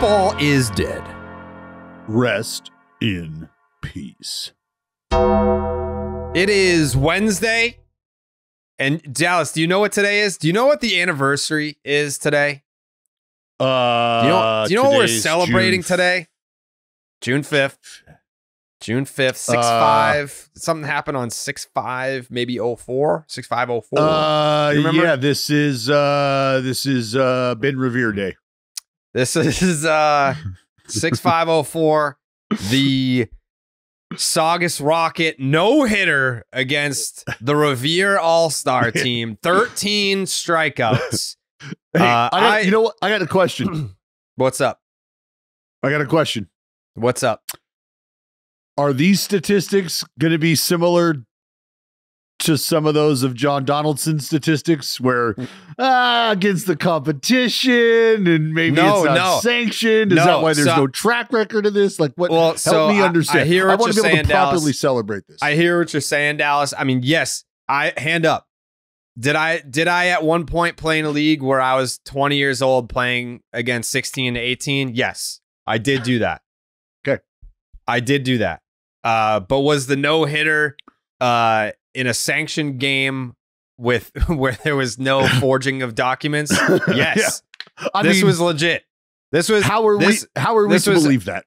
Baseball is dead. Rest in peace. It is Wednesday. And Dallas, do you know what today is? Do you know what the anniversary is today? Do you know what we're celebrating today? June 5th. June 5th, 6-5. Something happened on 6-5, maybe 04, 6-5-04. Yeah, this is Ben Revere Day. This is 6-5-04. The Saugus Rocket no-hitter against the Revere All-Star team. 13 strikeouts. Hey, you know what? I got a question. What's up? I got a question. What's up? Are these statistics going to be similar to some of those of John Donaldson's statistics where against the competition and maybe it's not sanctioned? Is that why there's no track record of this? Like, what? Well, help me understand. I hear what I want you're to be able saying, to properly Dallas. celebrate this. I hear what you're saying, Dallas. I mean, yes, hand up. Did I at one point play in a league where I was 20 years old playing against 16 to 18? Yes, I did do that. Okay. I did do that. But was the no-hitter in a sanctioned game where there was no forging of documents? Yes. Yeah. This was legit. This was how are we to believe that?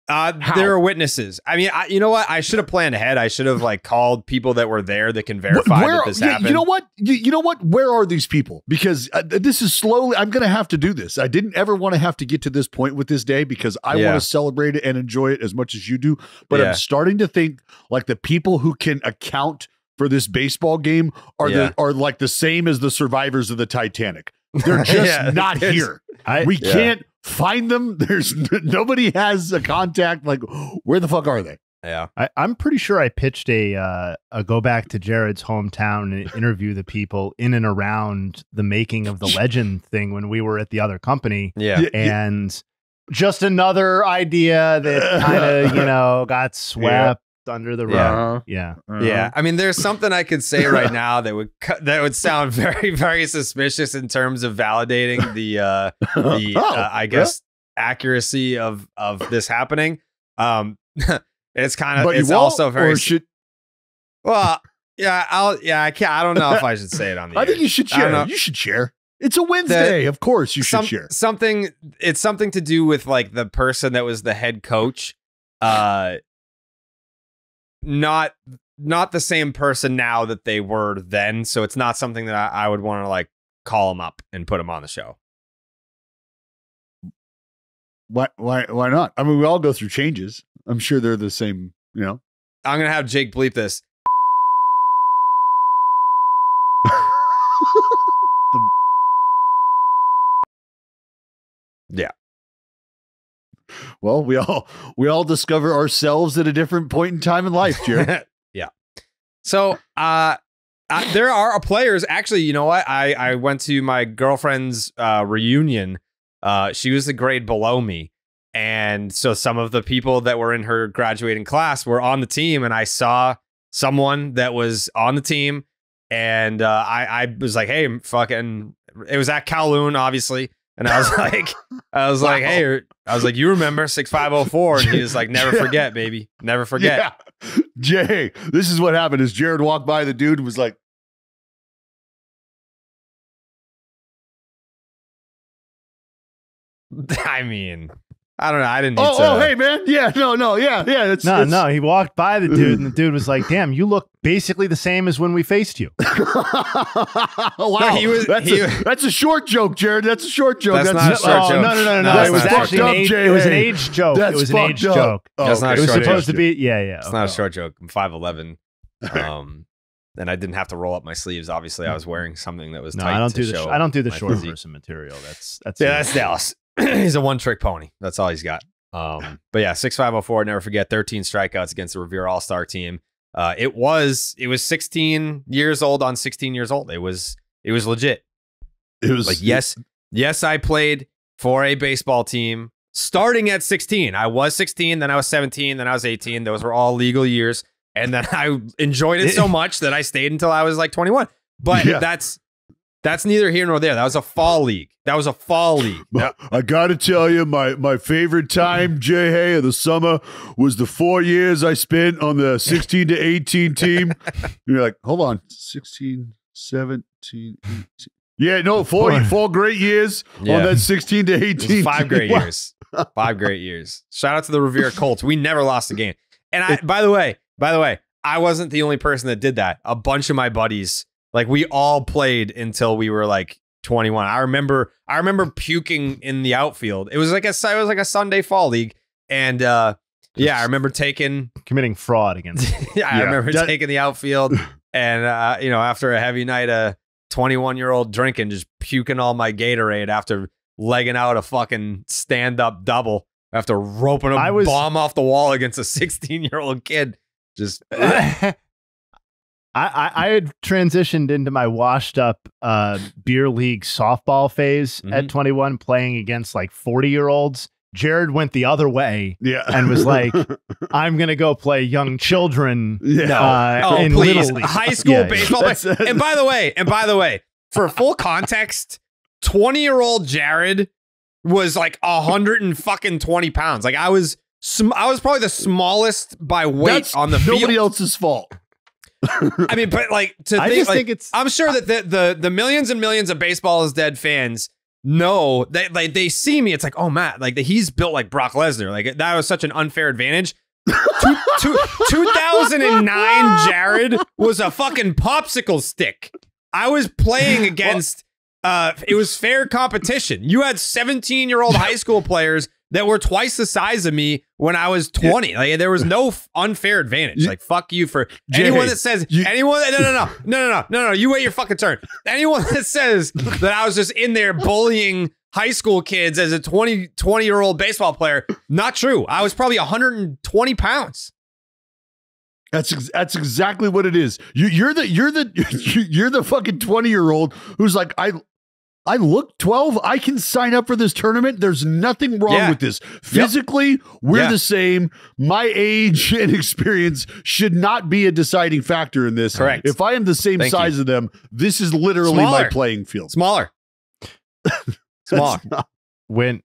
There are witnesses. I mean, you know what? I should have planned ahead. I should have called people that were there that can verify that this happened. You know what? You know what? Where are these people? Because this is slowly. I'm going to have to do this. I didn't ever want to have to get to this point with this day because I want to celebrate it and enjoy it as much as you do. But I'm starting to think like the people who can account for this baseball game are like the same as the survivors of the Titanic. They're just not here. We can't find them. There's nobody has a contact. Like, where the fuck are they? Yeah, I'm pretty sure I pitched a go back to Gerrit's hometown and interview the people in and around the making of the Legend thing when we were at the other company. Yeah, and just another idea that kind of got swept under the rug. Yeah. I mean, there's something I could say right now that would sound very, very suspicious in terms of validating the I guess accuracy of this happening. It's kind of, but it's also very. I can't. I don't know if I should say it on the. I think you should share. You should share. It's a Wednesday, of course. You should share something. It's something to do with like the person that was the head coach. Not the same person now that they were then. So it's not something that I would want to like call him up and put him on the show. Why not? I mean, we all go through changes. I'm sure they're the same, I'm going to have Jake bleep this. Yeah. Well, we all discover ourselves at a different point in time in life, Gerrit. Yeah. So, there are players. Actually, you know what? I went to my girlfriend's reunion. She was the grade below me, and so some of the people that were in her graduating class were on the team, and I saw someone that was on the team, and I was like, "Hey, fucking!" It was at Kowloon, obviously. And I was like, hey, you remember 6504? And he was like, never forget, baby. Never forget. Yeah. Jay, this is what happened is Gerrit walked by the dude and was like, I mean, I don't know. I didn't need to. Oh, hey, man. Yeah, no. Yeah. No. He walked by the dude and the dude was like, damn, you look basically the same as when we faced you. Wow. That's a short joke, Gerrit. That's a short joke. That's not a short joke. No. It was actually it was an age joke. It was an age joke. That's not it was supposed to be. Yeah. It's not a short joke. I'm 5'11". And I didn't have to roll up my sleeves. Obviously, I was wearing something that was tight. I don't do the short physique. person material. That's Dallas. He's a one-trick pony. That's all he's got. But yeah, 6504. Never forget. 13 strikeouts against the Revere All-Star team. It was 16 years old on 16 years old. It was legit. It was like yes, I played for a baseball team starting at 16. I was 16, then I was 17, then I was 18. Those were all legal years, and then I enjoyed it so much that I stayed until I was like 21. But that's That's neither here nor there. That was a fall league. I got to tell you, my favorite time, Jayhay, of the summer was the 4 years I spent on the 16 to 18 team. You're like, hold on, 16, 17, 18. Yeah, no, four great years on that 16 to 18. 5 great years. 5 great years. Shout out to the Revere Colts. We never lost a game. And by the way, I wasn't the only person that did that. A bunch of my buddies, like we all played until we were like 21. I remember puking in the outfield. It was like a Sunday fall league, and I remember committing fraud against. I remember taking the outfield, and after a heavy night of 21-year-old drinking, just puking all my Gatorade after legging out a fucking stand-up double after roping a bomb off the wall against a 16-year-old kid. Just. I had transitioned into my washed up beer league softball phase at 21, playing against like 40-year-olds. Jared went the other way and was like, I'm going to go play young children in Little League. High school baseball. And by the way, for full context, 20-year-old Jared was like 120 pounds. Like I was probably the smallest by weight on the field. Nobody else's fault. I mean, but like think it's. I'm sure that the millions and millions of Baseball is Dead fans know that they see me. It's like, oh, Matt, like he's built like Brock Lesnar. Like that was such an unfair advantage. 2009 Jared was a fucking popsicle stick. I was playing against. It was fair competition. You had 17-year-old high school players that were twice the size of me when I was 20. Like there was no unfair advantage. Like fuck you for anyone that says no. You wait your fucking turn. Anyone that says that I was just in there bullying high school kids as a 20-year-old baseball player, not true. I was probably 120 pounds. That's exactly what it is. You're the fucking 20-year-old who's like, I look 12. I can sign up for this tournament. There's nothing wrong with this. Physically, we're the same. My age and experience should not be a deciding factor in this. Correct. If I am the same size of them, this is literally my playing field. Smaller. When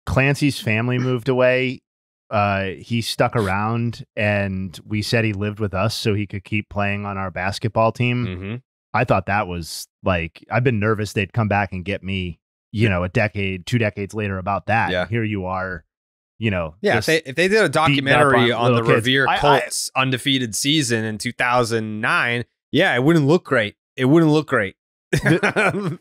Clancy's family moved away, he stuck around, and we said he lived with us so he could keep playing on our basketball team. Mm-hmm. I thought that was like, I've been nervous they'd come back and get me, a decade, 2 decades later about that. Yeah. Here you are, Yeah, if they did a documentary on the Revere Colts undefeated season in 2009, it wouldn't look great. It wouldn't look great. Did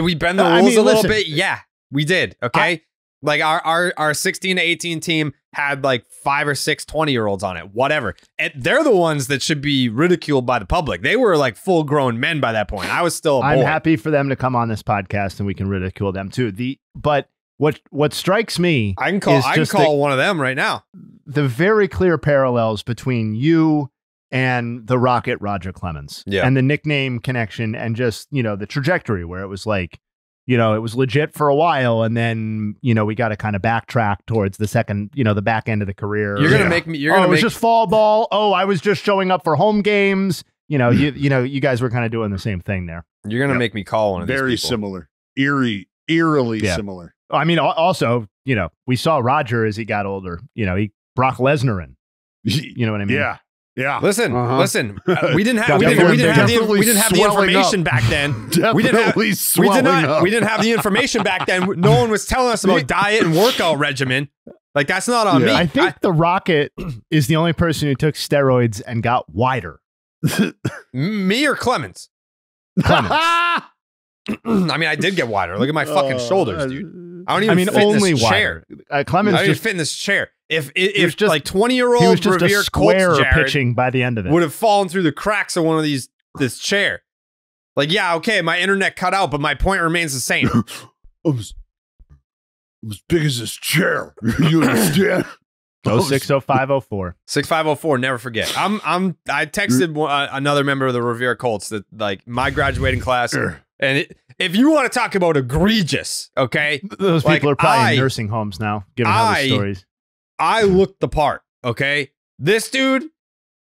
we bend the rules a little bit? Yeah, we did. Okay. Like our 16 to 18 team had like 5 or 6 20-year-olds on it, whatever. And they're the ones that should be ridiculed by the public. They were like full grown men by that point. I was still a boy. I'm happy for them to come on this podcast and we can ridicule them too. But what strikes me, I can call one of them right now. The very clear parallels between you and the Rocket Roger Clemens and the nickname connection and just, the trajectory where it was like, it was legit for a while, and then we got to kind of backtrack towards the second, the back end of the career. You're gonna make me. It was just fall ball. Oh, I was just showing up for home games. You guys were kind of doing the same thing there. You're gonna make me call one of these very people. Similar, eerily similar. I mean, also, we saw Roger as he got older. He Brock Lesnar in. You know what I mean? Yeah. Listen. We didn't have the information back then. We didn't have the information back then. No one was telling us about diet and workout regimen. Like that's not on me. I think the Rocket is the only person who took steroids and got wider. Me or Clemens? I mean, I did get wider. Look at my fucking shoulders, dude. I don't even fit only in this chair. Clemens I don't even fit in this chair. If just like 20-year-old he was just Revere a square Colts pitching by the end of it would have fallen through the cracks of one of this chair. Like, okay, my internet cut out, but my point remains the same. I'm as big as this chair. You understand? 060504 6504. Never forget. I texted another member of the Revere Colts that like my graduating class. And if you want to talk about egregious, okay, those people are probably in nursing homes now, given how the stories. I looked the part, okay? This dude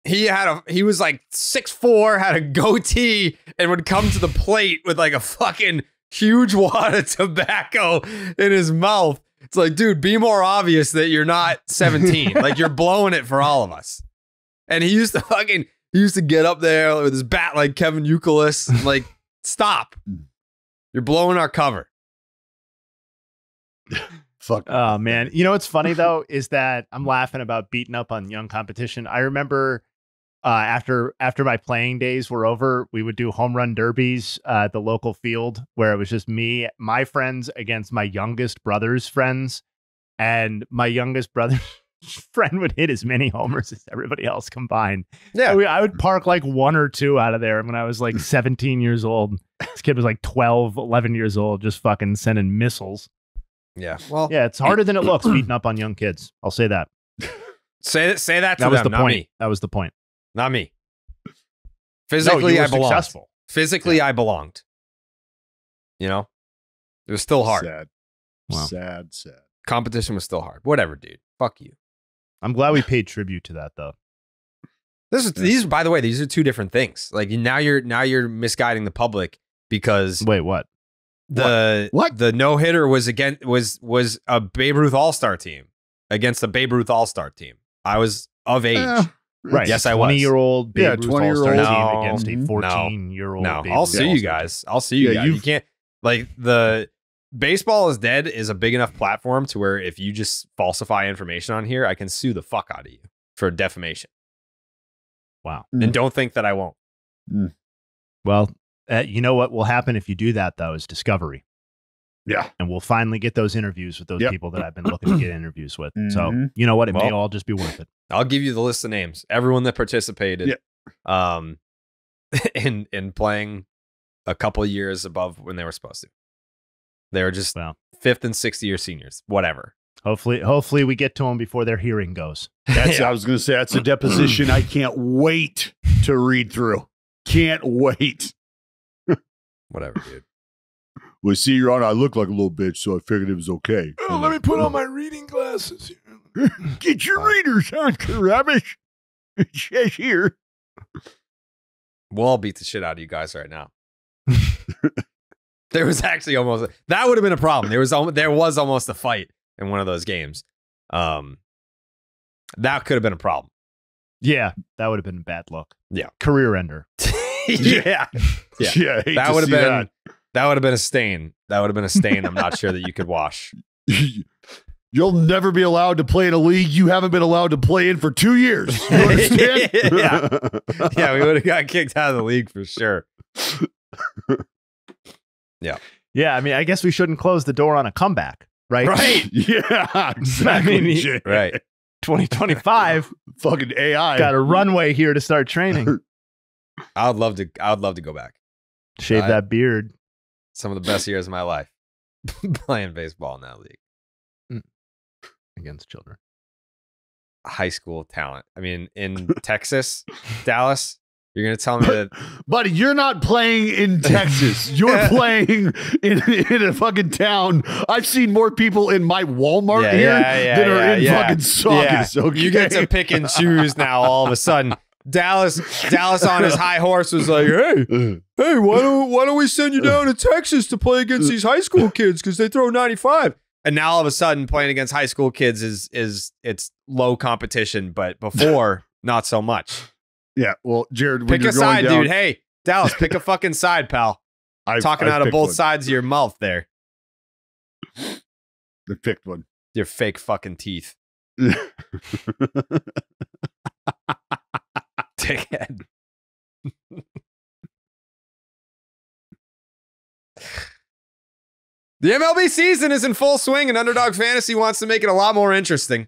he was like 6'4", had a goatee, and would come to the plate with like a fucking huge wad of tobacco in his mouth. It's like, dude, be more obvious that you're not 17. Like, you're blowing it for all of us. And he used to get up there with his bat like Kevin Youkilis. Like, stop. You're blowing our cover. Fuck. Oh, man. You know what's funny, though, is that I'm laughing about beating up on young competition. I remember after my playing days were over, we would do home run derbies at the local field where it was just me, my friends against my youngest brother's friends. And my youngest brother's friend would hit as many homers as everybody else combined. Yeah. I would park like 1 or 2 out of there when I was like 17 years old. This kid was like 12, 11 years old, just fucking sending missiles. Yeah. Well, yeah, it's harder than it looks beating up on young kids. I'll say that. Say that to that was them, the point. me. That was the point. Not me. Physically, no, I belonged. Successful. Physically, yeah. I belonged. You know, it was still hard. Sad. Wow. Sad. Competition was still hard. Whatever, dude. Fuck you. I'm glad we paid tribute to that, though. These, by the way, these are 2 different things. Like now you're misguiding the public because wait, what? The no-hitter was a Babe Ruth All-Star team against a Babe Ruth All-Star team. I was of age. Right. Yes, I was. 20-year-old Babe Ruth All-Star team against a 14-year-old. No, Babe I'll Ruth see you guys. I'll see you guys. You can't, like, the Baseball is Dead is a big enough platform to where if you just falsify information on here, I can sue the fuck out of you for defamation. Wow. And don't think that I won't. Well, you know what will happen if you do that, though, is discovery. Yeah. And we'll finally get those interviews with those people that I've been looking to get interviews with. So, you know what? It may all just be worth it. I'll give you the list of names. Everyone that participated in playing a couple years above when they were supposed to. They were just 5th and 6th year seniors. Whatever. Hopefully we get to them before their hearing goes. That's I was going to say, that's a deposition I can't wait to read through. Can't wait. Whatever, dude. Well, see, Your Honor, I look like a little bitch, so I figured it was okay. Oh, let me put on my reading glasses. Get your readers on, Carrabis. It says here. We'll all beat the shit out of you guys right now. There was actually that would have been a problem. There was almost a fight in one of those games. That could have been a problem. Yeah, that would have been a bad look. Yeah, career ender. yeah. That would have been a stain. That would have been a stain. I'm not sure that you could wash. You'll never be allowed to play in a league you haven't been allowed to play in for 2 years. You understand? Yeah, we would have got kicked out of the league for sure. Yeah. I mean, I guess we shouldn't close the door on a comeback, right? Right. Yeah. Exactly. I mean, right. 2025. Fucking AI got a runway here to start training. I would love to go back. Shave that beard. Some of the best years of my life playing baseball in that league. Against children. High school talent. I mean, in Texas, Dallas, you're going to tell me that... Buddy, you're not playing in Texas. You're playing in a fucking town. I've seen more people in my Walmart here than are in fucking Saugus. Yeah. Okay? You get to pick and choose now all of a sudden. Dallas on his high horse was like, hey, why don't we send you down to Texas to play against these high school kids because they throw 95. And now all of a sudden playing against high school kids is it's low competition, but before not so much. Yeah, well, Jared, pick a side, dude. Hey, Dallas, pick a fucking side, pal. Talking out of both sides of your mouth there. I picked one. Your fake fucking teeth. Dickhead. The MLB season is in full swing, and Underdog Fantasy wants to make it a lot more interesting.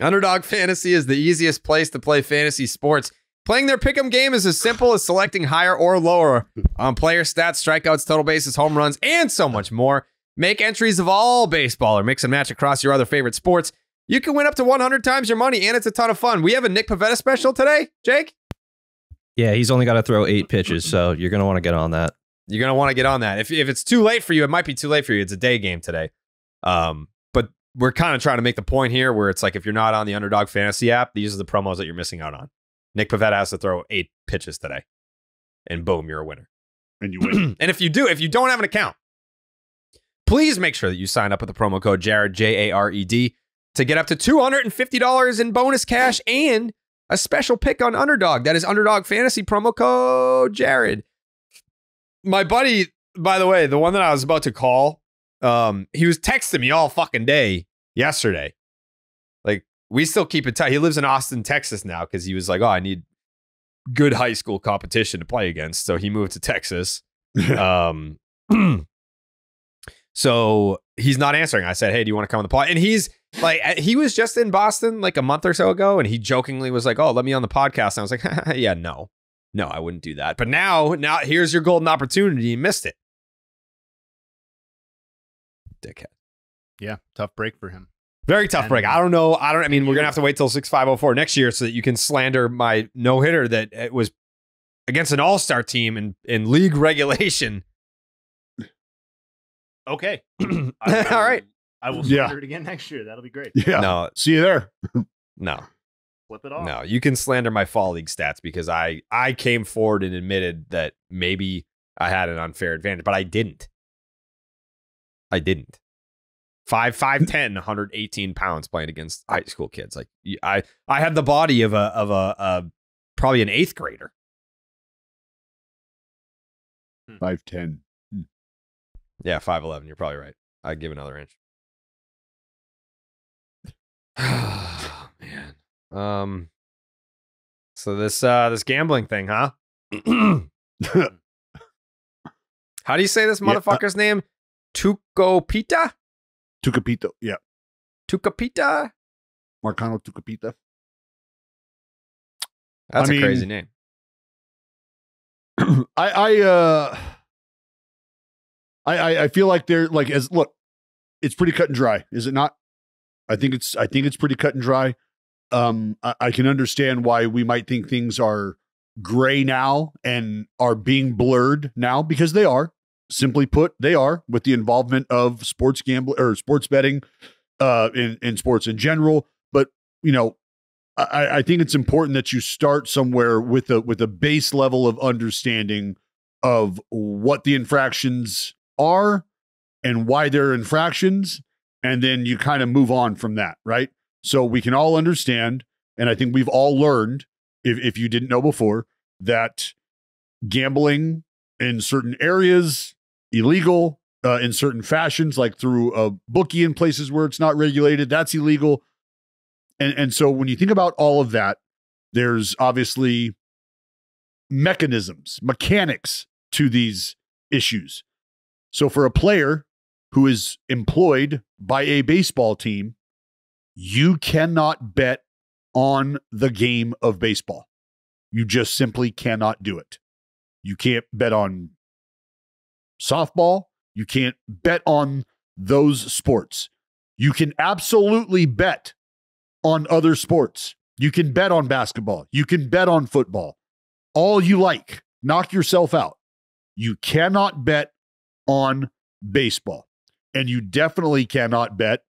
Underdog Fantasy is the easiest place to play fantasy sports. Playing their pick'em game is as simple as selecting higher or lower on player stats, strikeouts, total bases, home runs, and so much more. Make entries of all baseball or mix and match across your other favorite sports. You can win up to 100 times your money, and it's a ton of fun. We have a Nick Pivetta special today, Jake? Yeah, he's only got to throw 8 pitches, so you're going to want to get on that. You're going to want to get on that. If it's too late for you, it might be too late for you. It's a day game today. But we're kind of trying to make the point here where it's like, if you're not on the Underdog Fantasy app, these are the promos that you're missing out on. Nick Pivetta has to throw 8 pitches today, and boom, you're a winner. And you win. And if you don't have an account, please make sure that you sign up with the promo code Jared, Jared, to get up to $250 in bonus cash and a special pick on Underdog. That is Underdog Fantasy promo code Jared. My buddy, by the way, the one that I was about to call, he was texting me all fucking day yesterday. Like, we still keep in touch. He lives in Austin, Texas now, because he was like, oh, I need good high school competition to play against. So he moved to Texas. So he's not answering. I said, hey, do you want to come on the pod? And he's like, he was just in Boston like a month or so ago, and he jokingly was like, oh, let me on the podcast. And I was like, yeah, no, I wouldn't do that. But now here's your golden opportunity. You missed it. Dickhead. Yeah, tough break for him. Very tough break. I mean, we're going to have to wait till 6504 next year so that you can slander my no-hitter that it was against an all-star team in league regulation. Okay. All right. I will slander it again next year. That'll be great. Yeah. No. See you there. No. Flip it off. No, you can slander my fall league stats because I came forward and admitted that maybe I had an unfair advantage, but I didn't. 5'10", 118 pounds playing against high school kids. Like, I had the body of a probably an 8th grader. 5'10". Yeah, 5'11". You're probably right. I'd give another inch. Oh, man. So this gambling thing, huh? How do you say this motherfucker's name? Tucupita? Tucupita, yeah. Tucupita? Marcano Tucupita. That's a crazy name. I feel like they're like, look, it's pretty cut and dry, is it not? I think it's pretty cut and dry. I can understand why we might think things are gray now and are being blurred now, because they are. Simply put, they are, with the involvement of sports gambling or sports betting in sports in general. But, you know, I think it's important that you start somewhere with a base level of understanding of what the infractions are and why they're infractions. And then you kind of move on from that, right? So we can all understand, and I think we've all learned, if you didn't know before, that gambling in certain areas, illegal in certain fashions, like through a bookie in places where it's not regulated, that's illegal. And so when you think about all of that, there's obviously mechanics to these issues. So for a player who is employed by a baseball team, you cannot bet on the game of baseball. You just simply cannot do it. You can't bet on softball. You can't bet on those sports. You can absolutely bet on other sports. You can bet on basketball. You can bet on football. All you like. Knock yourself out. You cannot bet on baseball. And you definitely cannot bet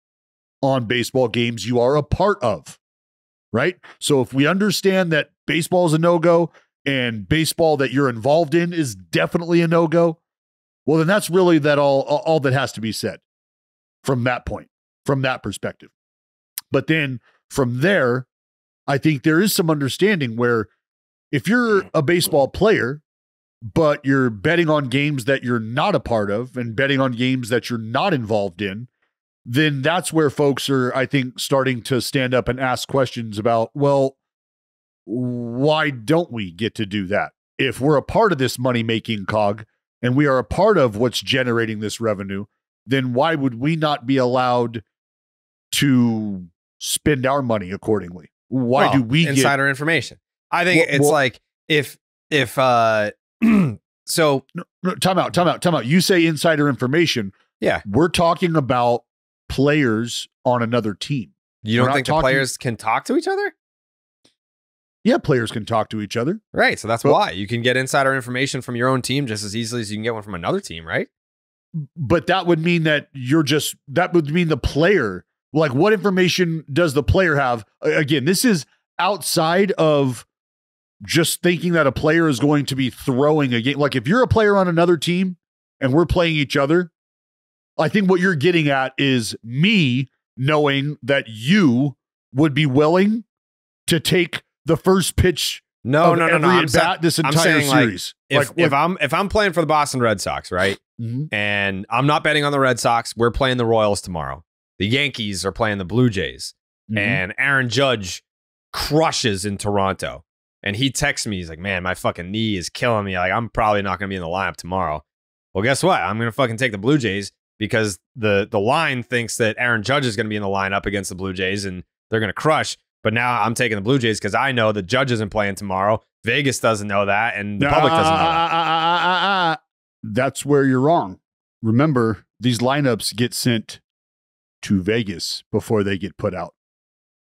on baseball games you are a part of. Right? So if we understand that baseball is a no-go and baseball that you're involved in is definitely a no-go, well, then that's really all that has to be said from that point, from that perspective. But then from there, I think there is some understanding where if you're a baseball player, but you're betting on games that you're not a part of and betting on games that you're not involved in, then that's where folks are, I think, starting to stand up and ask questions about, well, why don't we get to do that? If we're a part of this money-making cog and we are a part of what's generating this revenue, then why would we not be allowed to spend our money accordingly? Why do we insider information? I think it's like if so no, time out. You say insider information. Yeah. We're talking about players on another team. You don't think the players can talk to each other? Yeah, players can talk to each other. Right. So that's why you can get insider information from your own team just as easily as you can get one from another team, right? But that would mean that that would mean the player Like, what information does the player have? Again, this is outside of just thinking that a player is going to be throwing a game. Like, if you're a player on another team and we're playing each other, I think what you're getting at is me knowing that you would be willing to take the first pitch. No. This entire series. Like, if I'm playing for the Boston Red Sox, right, and I'm not betting on the Red Sox, we're playing the Royals tomorrow. The Yankees are playing the Blue Jays, and Aaron Judge crushes in Toronto, and he texts me. He's like, "Man, my fucking knee is killing me. Like, I'm probably not going to be in the lineup tomorrow." Well, guess what? I'm going to fucking take the Blue Jays because the line thinks that Aaron Judge is going to be in the lineup against the Blue Jays, and they're going to crush. But now I'm taking the Blue Jays because I know the Judge isn't playing tomorrow. Vegas doesn't know that, and the public doesn't know that. That's where you're wrong. Remember, these lineups get sent to Vegas before they get put out.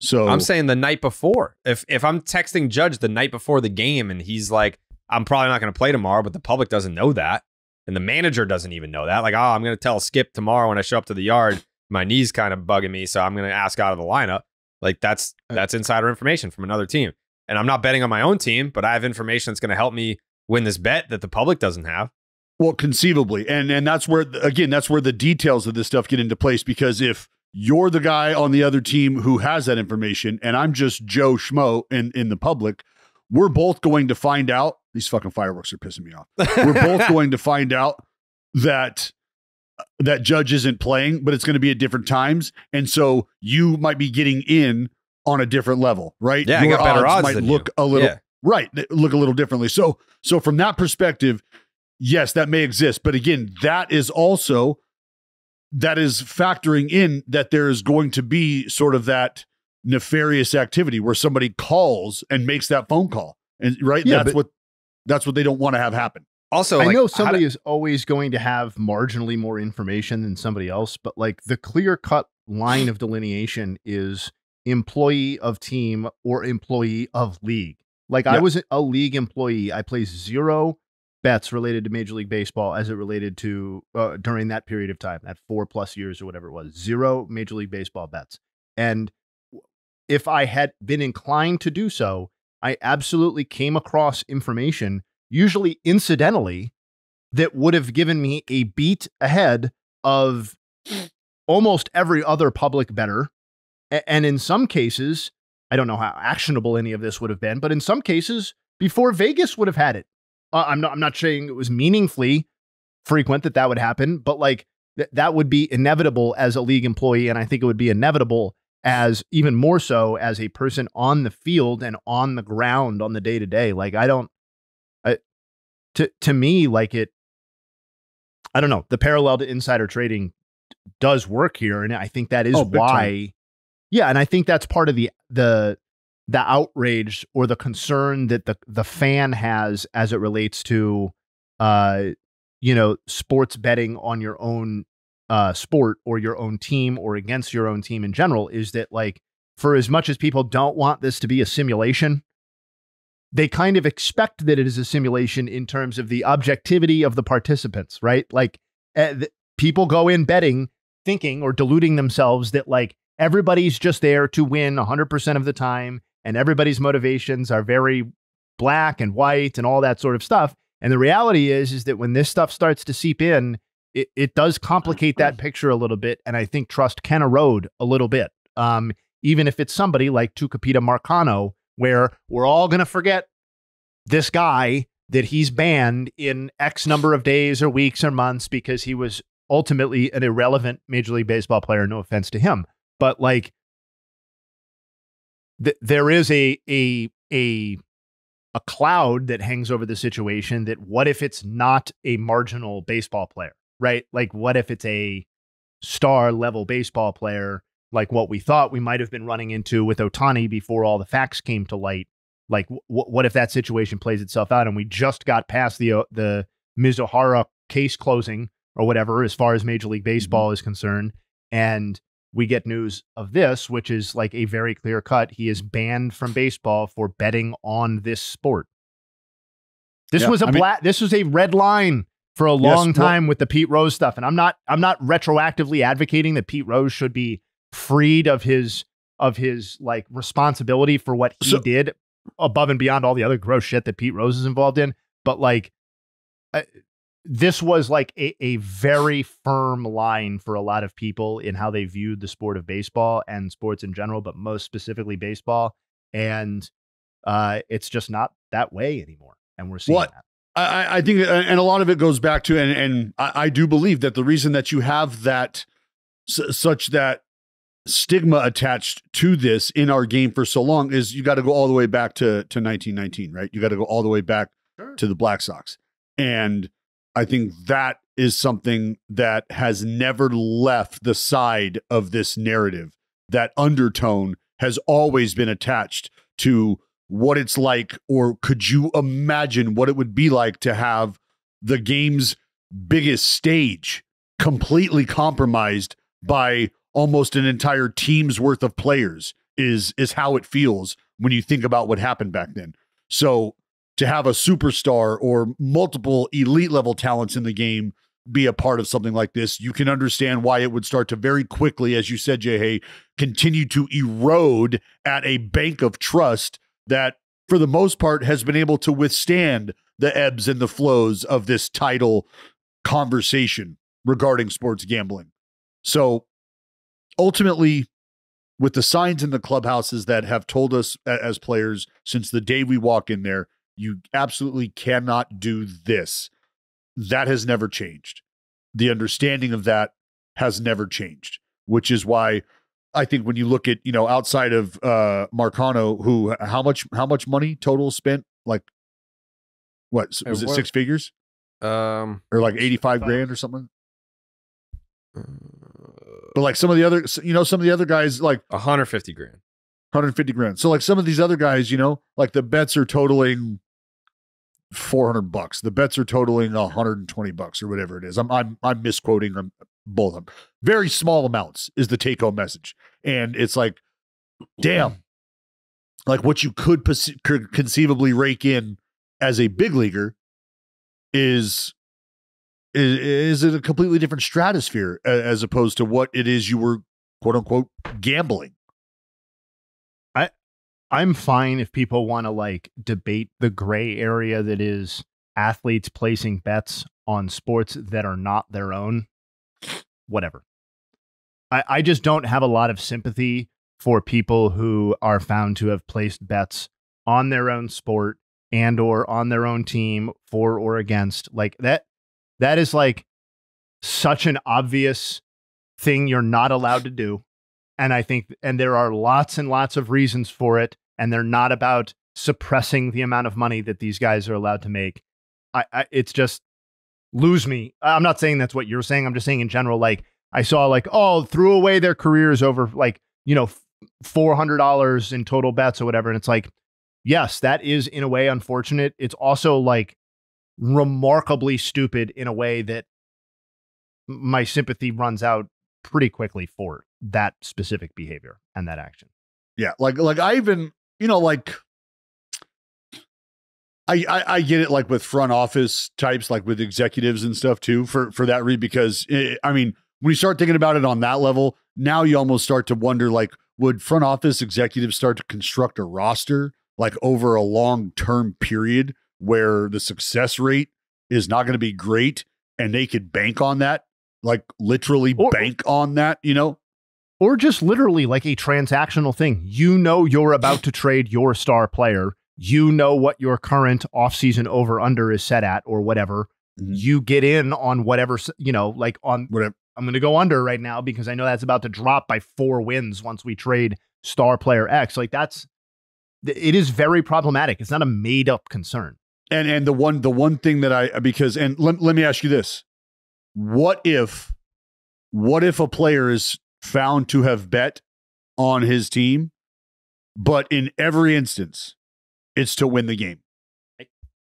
So I'm saying the night before. If I'm texting Judge the night before the game and he's like, I'm probably not going to play tomorrow, but the public doesn't know that, and the manager doesn't even know that. Like, I'm going to tell Skip tomorrow when I show up to the yard, my knee's kind of bugging me, so I'm going to ask out of the lineup. Like, that's insider information from another team. And I'm not betting on my own team, but I have information that's going to help me win this bet that the public doesn't have. Well, conceivably. And that's where, again, that's where the details of this stuff get into place, because if you're the guy on the other team who has that information and I'm just Joe Schmo in the public, we're both going to find out. These fucking fireworks are pissing me off. We're both going to find out that Judge isn't playing, but it's going to be at different times. And so you might be getting in on a different level, right? Yeah, your I got better odds might than look you. A little, right, look a little differently. So from that perspective, yes, that may exist. But again, that is factoring in that there is going to be sort of that nefarious activity where somebody calls and makes that phone call. And right, that's what they don't want to have happen. Also, I know somebody is always going to have marginally more information than somebody else, but like the clear-cut line of delineation is employee of team or employee of league. Like, I was a league employee. I placed 0 bets related to Major League Baseball as it related to during that period of time, that 4+ years or whatever it was. 0 Major League Baseball bets. And if I had been inclined to do so, I absolutely came across information, usually incidentally, that would have given me a beat ahead of almost every other public bettor. And in some cases, I don't know how actionable any of this would have been, but in some cases, before Vegas would have had it. I'm not saying it was meaningfully frequent that would happen, but like that would be inevitable as a league employee. And I think it would be inevitable as even more so as a person on the field and on the ground on the day to day. Like, to me, like I don't know, the parallel to insider trading does work here. And I think that is why. Yeah. And I think that's part of the outrage or the concern that the fan has as it relates to, sports betting on your own sport or your own team or against your own team in general, is that, like, for as much as people don't want this to be a simulation, they kind of expect that it is a simulation in terms of the objectivity of the participants, right? Like, people go in betting thinking or deluding themselves that, like, everybody's just there to win 100% of the time, and everybody's motivations are very black and white and all that sort of stuff. And the reality is that when this stuff starts to seep in, it does complicate that picture a little bit. And I think trust can erode a little bit. Even if it's somebody like Tucupita Marcano, where we're all going to forget this guy that he's banned in X number of days or weeks or months because he was ultimately an irrelevant Major League Baseball player. No offense to him. But like, there is a cloud that hangs over the situation that what if it's not a marginal baseball player, right? Like, what if it's a star level baseball player, like what we thought we might have been running into with Ohtani before all the facts came to light? Like, what if that situation plays itself out and we just got past the Mizuhara case closing or whatever, as far as Major League Baseball is concerned, and we get news of this, which is like a very clear cut. He is banned from baseball for betting on this sport. This was this was a red line for a long time with the Pete Rose stuff. And I'm not retroactively advocating that Pete Rose should be freed of his like responsibility for what he did above and beyond all the other gross shit that Pete Rose is involved in. But like, this was like a very firm line for a lot of people in how they viewed the sport of baseball and sports in general, but most specifically baseball. And it's just not that way anymore. And we're seeing that. I think, and a lot of it goes back to, and I do believe that the reason that you have that such that stigma attached to this in our game for so long is you got to go all the way back to 1919, right? You got to go all the way back to the Black Sox. And I think that is something that has never left the side of this narrative. That undertone has always been attached to what it's like, or could you imagine what it would be like to have the game's biggest stage completely compromised by almost an entire team's worth of players is how it feels when you think about what happened back then. So to have a superstar or multiple elite level talents in the game be a part of something like this, you can understand why it would start to very quickly, as you said, Jayhay, continue to erode at a bank of trust that for the most part has been able to withstand the ebbs and the flows of this title conversation regarding sports gambling. So ultimately, with the signs in the clubhouses that have told us as players since the day we walk in there, you absolutely cannot do this. That has never changed. The understanding of that has never changed, which is why I think when you look at, outside of Marcano, who how much money total spent? Like, what was it? 6 figures? Or like 85 grand or something. But like some of the other guys, like 150 grand. 150 grand. So like some of these other guys, like the bets are totaling $400. The bets are totaling $120 or whatever it is. I'm misquoting them, both of them. Very small amounts is the take home message. And it's like, damn, like what you could conceivably rake in as a big leaguer is in a completely different stratosphere as opposed to what it is you were quote unquote gambling. I'm fine if people want to like debate the gray area that is athletes placing bets on sports that are not their own. Whatever. I just don't have a lot of sympathy for people who are found to have placed bets on their own sport and or on their own team for or against. Like that is like such an obvious thing you're not allowed to do. And I think, and there are lots and lots of reasons for it. And they're not about suppressing the amount of money that these guys are allowed to make. It's just lose me. I'm not saying that's what you're saying. I'm just saying in general, like I saw like, threw away their careers over like, $400 in total bets or whatever. And it's like, yes, that is in a way unfortunate. It's also like remarkably stupid in a way that my sympathy runs out pretty quickly for that specific behavior and that action. Yeah. Like I even, I get it, like with front office types, like with executives and stuff too, for that reason, because when you start thinking about it on that level, now you almost start to wonder, like, would front office executives start to construct a roster like over a long-term period where the success rate is not going to be great and they could bank on that, like literally bank on that, Or just literally like a transactional thing. You're about to trade your star player. What your current offseason over under is set at or whatever. Mm-hmm. You get in on whatever, like on whatever. I'm going to go under right now because I know that's about to drop by 4 wins once we trade star player X. Like it is very problematic. It's not a made up concern. And the one thing that let me ask you this. What if a player is found to have bet on his team, but in every instance it's to win the game?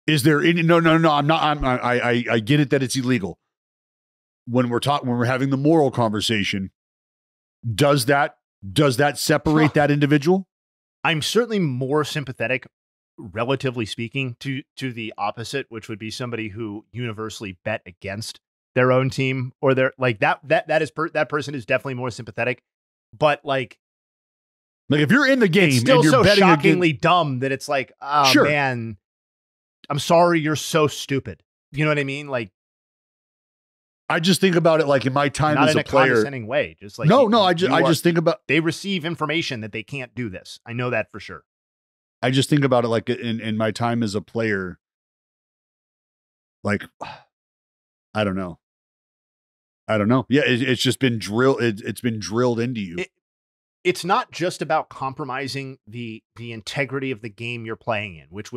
Is there any, no, I'm not, I get it that it's illegal. When we're having the moral conversation, does that separate that individual? I'm certainly more sympathetic, relatively speaking, to the opposite, which would be somebody who universally bet against their own team or their like that person is definitely more sympathetic. But like if you're in the game, it's still and you're so betting shockingly dumb that it's like, oh Sure. man, I'm sorry, you're so stupid. You know what I mean? Like, I just think about it like in my time not as in a player. condescending way. Just like I just think about they receive information that they can't do this. I know that for sure. I just think about it like in my time as a player. Like, I don't know. Yeah, it's just been drilled. It's been drilled into you. It's not just about compromising the integrity of the game you're playing in, which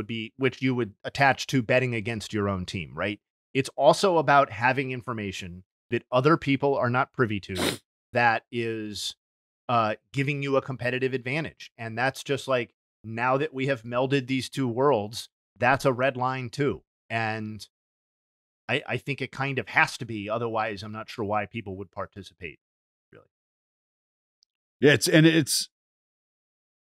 you would attach to betting against your own team, right? It's also about having information that other people are not privy to that is giving you a competitive advantage. And that's just like, now that we have melded these two worlds, that's a red line too. And I think it kind of has to be. Otherwise, I'm not sure why people would participate. Really. Yeah, it's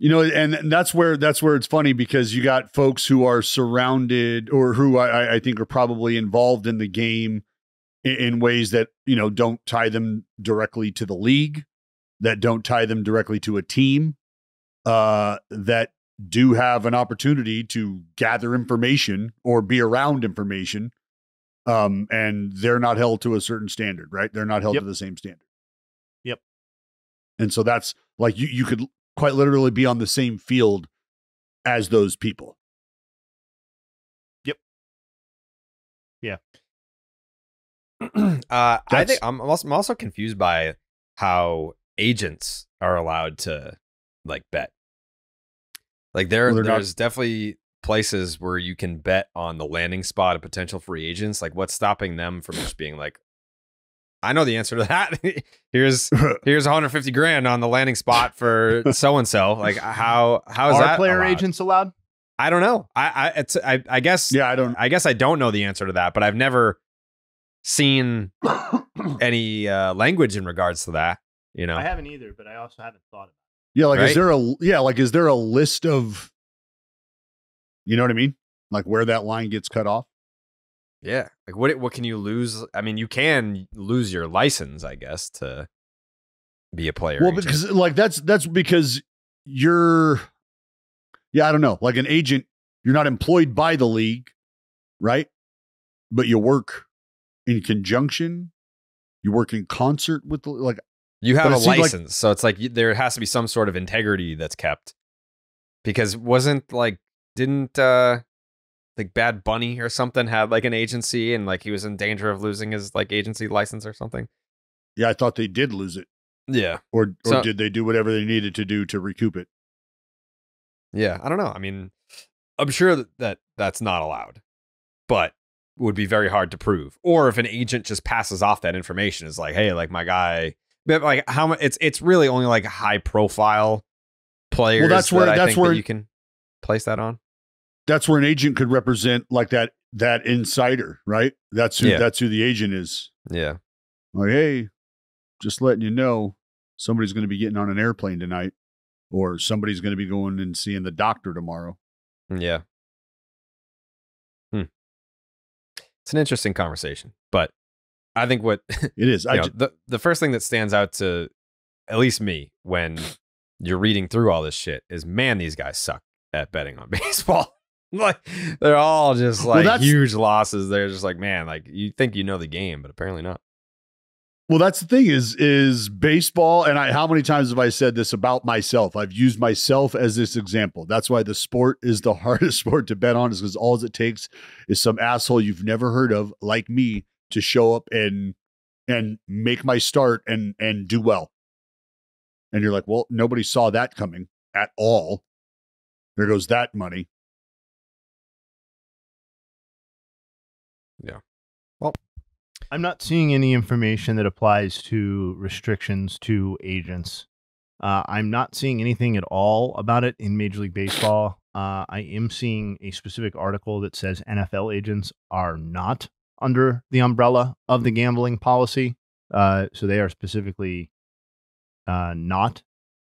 and that's where it's funny, because you got folks who are surrounded, or who I think are probably involved in the game in ways that, don't tie them directly to the league, that don't tie them directly to a team, that do have an opportunity to gather information or be around information. And they're not held to a certain standard, right? They're not held to the same standard. Yep. And so that's like, you could quite literally be on the same field as those people. Yep. Yeah. I think I'm also confused by how agents are allowed to like bet. Like there's definitely places where you can bet on the landing spot of potential free agents. Like, what's stopping them from just being like, I know the answer to that. here's 150 grand on the landing spot for so and so. Like, how is that player allowed? Agents allowed? I don't know. I guess. Yeah, I guess I don't know the answer to that, but I've never seen any language in regards to that. I haven't either, but I also haven't thought about it. Yeah, like, right? is there a list of, you know what I mean? Like, where that line gets cut off? Yeah. Like, what can you lose? I mean, you can lose your license, I guess, to be a player. Well, agent. because like that's because you're, I don't know, like an agent, you're not employed by the league, right? But you work in conjunction, you work in concert with the, like, you have a license, so it's like there has to be some sort of integrity that's kept. Because didn't like Bad Bunny or something had like an agency, and like he was in danger of losing his like agency license or something? Yeah, I thought they did lose it. Yeah. Or did they do whatever they needed to do to recoup it? Yeah, I don't know. I mean, I'm sure that that's not allowed, but would be very hard to prove. Or if an agent just passes off that information, is like, hey, like my guy, but like how much? It's really only like high profile players. Well, that's where that you can place that on. That's where an agent could represent like that insider, right? That's who the agent is. Yeah. Like, hey, just letting you know, somebody's going to be getting on an airplane tonight, or somebody's going to be going and seeing the doctor tomorrow. Yeah. It's an interesting conversation, but I think what it is, the first thing that stands out to at least me when you're reading through all this shit is, man, these guys suck at betting on baseball. Like, they're all just like huge losses. They're just like, man, like, you think you know the game, but apparently not. Well, that's the thing is baseball. And how many times have I said this about myself? I've used myself as this example. That's why the sport is the hardest sport to bet on, is because all it takes is some asshole you've never heard of, like me, to show up and make my start and do well. And you're like, well, nobody saw that coming at all. There goes that money. Yeah. Well, I'm not seeing any information that applies to restrictions to agents. I'm not seeing anything at all about it in Major League Baseball. I am seeing a specific article that says NFL agents are not under the umbrella of the gambling policy. So they are specifically not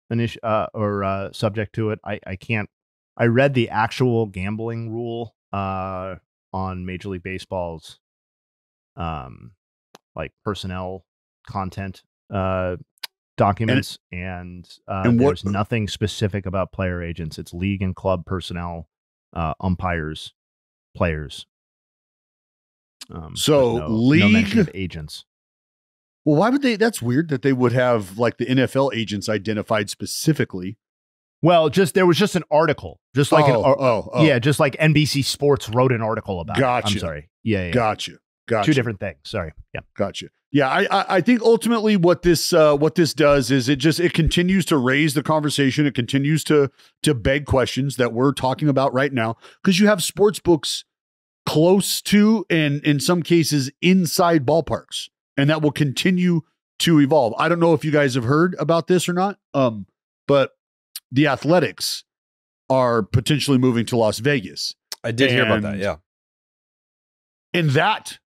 an issue or subject to it. I read the actual gambling rule on Major League Baseball's like personnel content documents, and there's nothing specific about player agents. It's league and club personnel, umpires, players. So no mention of agents. Well, why would they? That's weird that they would have like the NFL agents identified specifically. Well, there was just an article, just like just like NBC Sports wrote an article about it. I'm sorry. Yeah. Gotcha. Two different things. Sorry. Yeah. Gotcha. Yeah. I think ultimately what this does is it continues to raise the conversation. It continues to beg questions that we're talking about right now, because you have sports books close to, and in some cases inside ballparks, and that will continue to evolve. I don't know if you guys have heard about this or not, but the Athletics are potentially moving to Las Vegas. I did hear about that. Yeah. And that,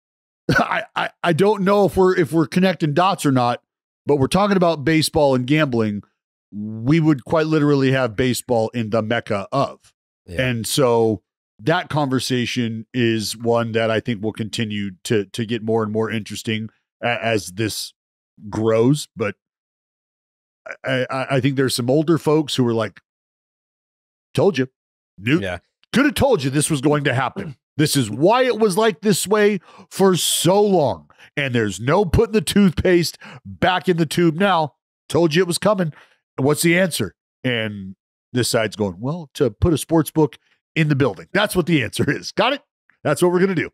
I don't know if we're connecting dots or not, but we're talking about baseball and gambling. We would quite literally have baseball in the mecca of. Yeah. And so that conversation is one that I think will continue to get more and more interesting as this grows. But I think there's some older folks who were like, told you, could have told you this was going to happen. This is why it was like this way for so long. And there's no putting the toothpaste back in the tube now. Told you it was coming. What's the answer? And this side's going, well, to put a sports book in the building. That's what the answer is. Got it? That's what we're going to do.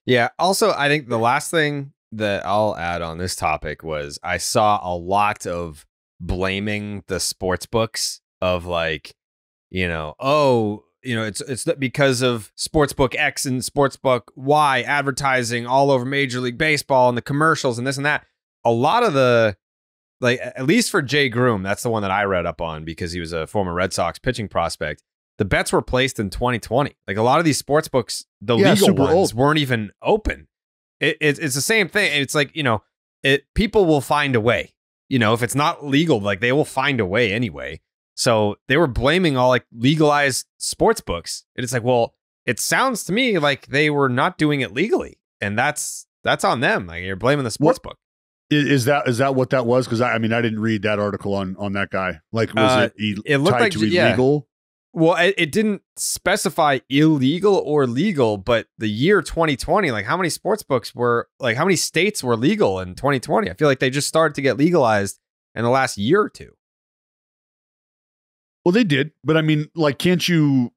Yeah. Also, I think the last thing that I'll add on this topic was I saw a lot of blaming the sports books of like, it's because of sportsbook X and sportsbook Y advertising all over Major League Baseball and the commercials and this and that. A lot of the, like, at least for Jay Groom, that's the one that I read up on because he was a former Red Sox pitching prospect. The bets were placed in 2020. Like, a lot of these sports books, the legal ones weren't even open. It's the same thing. It's like, people will find a way. If it's not legal, like, they will find a way anyway. So they were blaming all like legalized sports books. And it's like, well, it sounds to me like they were not doing it legally, and that's on them. Like, you're blaming the sports book. Is that what that was? Because I didn't read that article on that guy. Like, was it looked tied like to illegal? Well, it didn't specify illegal or legal, but the year 2020, like, how many sports books were, like, how many states were legal in 2020? I feel like they just started to get legalized in the last year or two. Well, they did, but like, can't you?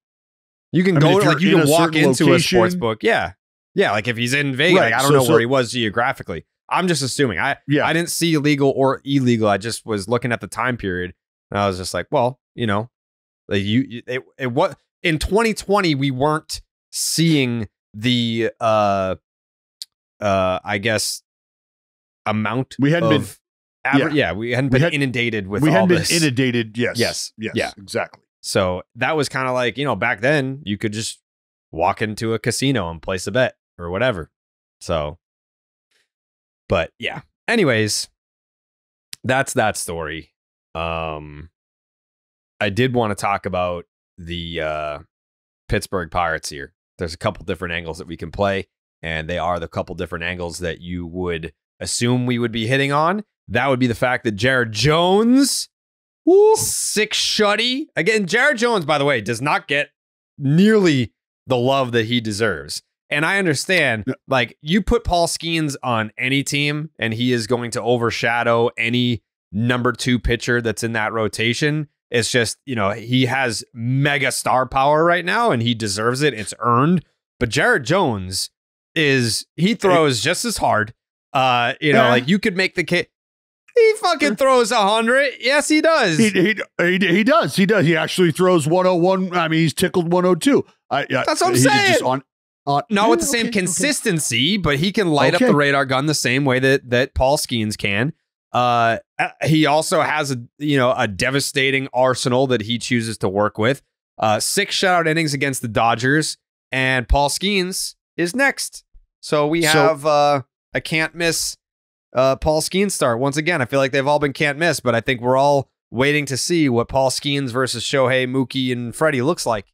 You can go, like, you can walk into a sports book. Yeah. Yeah. Like, if he's in Vegas, right. Like, I don't know where he was geographically. I'm just assuming. I didn't see legal or illegal. I just was looking at the time period, and I was just like, well, like, it was in 2020, we weren't seeing the I guess amount we hadn't been. We hadn't been inundated with all this. We hadn't been inundated. Yes. Yeah. Exactly. So that was kind of like, back then you could just walk into a casino and place a bet or whatever. So, but yeah. Anyways, that's that story. I did want to talk about the Pittsburgh Pirates here. There's a couple different angles that we can play, and they are the couple different angles that you would assume we would be hitting on. That would be the fact that Gerrit Jones, 6 shutty. Again, Gerrit Jones, by the way, does not get nearly the love that he deserves. And I understand, like, you put Paul Skenes on any team, and he is going to overshadow any number 2 pitcher that's in that rotation. It's just, he has mega star power right now, and he deserves it. It's earned. But Gerrit Jones he throws just as hard. Like, you could make the case. He fucking throws 100. Yes, he does. He does. He does. He actually throws 101. He's tickled 102. That's what I'm saying. Not with the same consistency, but he can light up the radar gun the same way that Paul Skenes can. He also has a devastating arsenal that he chooses to work with. 6 shutout innings against the Dodgers, and Paul Skenes is next. So we have a can't miss Paul Skenes start. Once again, I feel like they've all been can't miss, but I think we're all waiting to see what Paul Skenes versus Shohei, Mookie, and Freddie looks like.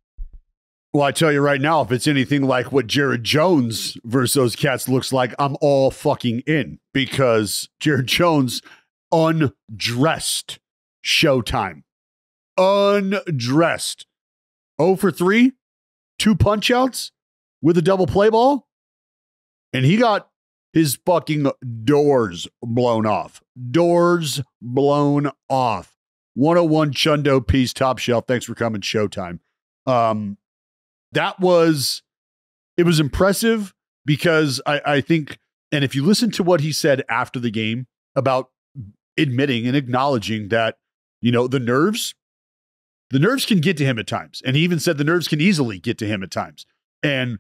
Well, I tell you right now, if it's anything like what Gerrit Jones versus those cats looks like, I'm all fucking in, because Gerrit Jones, undressed Showtime. Undressed. 0 for 3, 2 punch outs with a double play ball. And he got his fucking doors blown off. Doors blown off. 101 Chundo piece, top shelf. Thanks for coming, Showtime. It was impressive because I think, and if you listen to what he said after the game about admitting and acknowledging that, the nerves can get to him at times. And he even said the nerves can easily get to him at times. And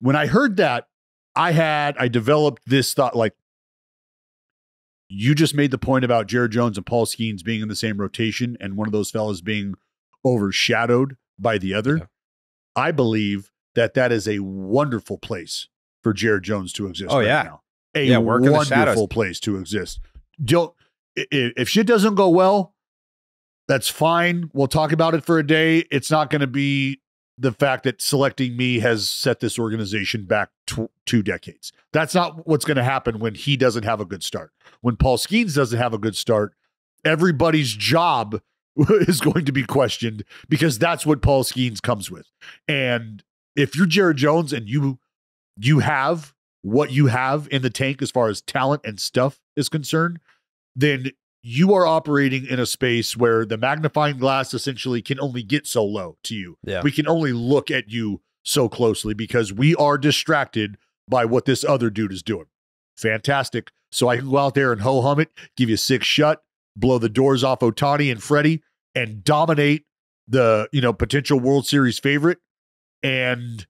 when I heard that, I developed this thought, like, you just made the point about Gerrit Jones and Paul Skenes being in the same rotation and one of those fellas being overshadowed by the other. Yeah. I believe that is a wonderful place for Gerrit Jones to exist now. A wonderful place to exist. If shit doesn't go well, that's fine. We'll talk about it for a day. It's not going to be the fact that selecting me has set this organization back 2 decades. That's not what's going to happen when he doesn't have a good start. When Paul Skenes doesn't have a good start, everybody's job is going to be questioned because that's what Paul Skenes comes with. And if you're Gerrit Jones and you have what you have in the tank as far as talent and stuff is concerned, then you are operating in a space where the magnifying glass essentially can only get so low to you. Yeah. We can only look at you so closely because we are distracted by what this other dude is doing. Fantastic. So I can go out there and ho-hum it, give you 6 shut, blow the doors off Ohtani and Freddie, and dominate the potential World Series favorite. And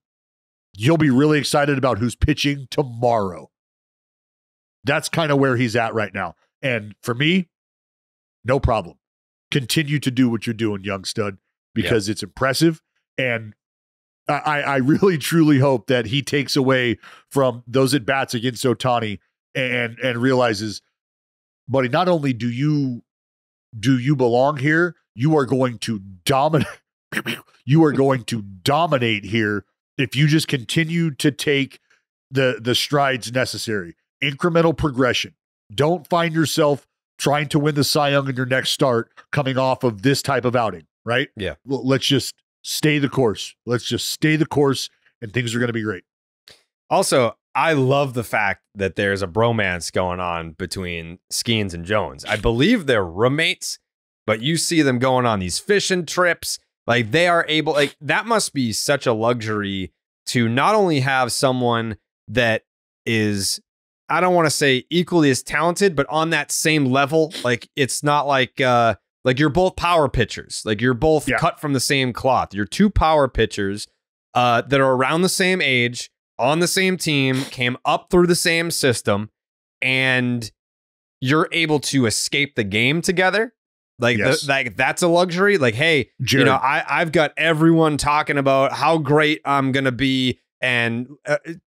you'll be really excited about who's pitching tomorrow. That's kind of where he's at right now. And for me, no problem. Continue to do what you're doing, young stud, because it's impressive. And I really, truly hope that he takes away from those at-bats against Ohtani and realizes, buddy, not only do you belong here, you are going to dominate. You are going to dominate here if you just continue to take the strides necessary. Incremental progression. Don't find yourself trying to win the Cy Young in your next start coming off of this type of outing, right? Yeah. Let's just stay the course. Let's just stay the course and things are going to be great. Also, I love the fact that there's a bromance going on between Skenes and Jones. I believe they're roommates, but you see them going on these fishing trips. Like they are able, like that must be such a luxury to not only have someone that is, I don't want to say equally as talented, but on that same level. Like it's not like you're both power pitchers. Like you're both cut from the same cloth. You're 2 power pitchers that are around the same age, on the same team, came up through the same system, and you're able to escape the game together. Like, like that's a luxury. Like, hey, Gerrit, I've got everyone talking about how great I'm going to be and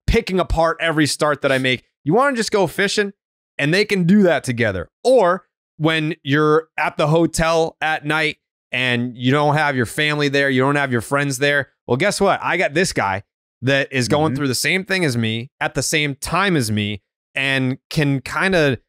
picking apart every start that I make. You want to just go fishing, and they can do that together. Or when you're at the hotel at night and you don't have your family there, you don't have your friends there. Well, guess what? I got this guy that is going through the same thing as me at the same time as me and can kind of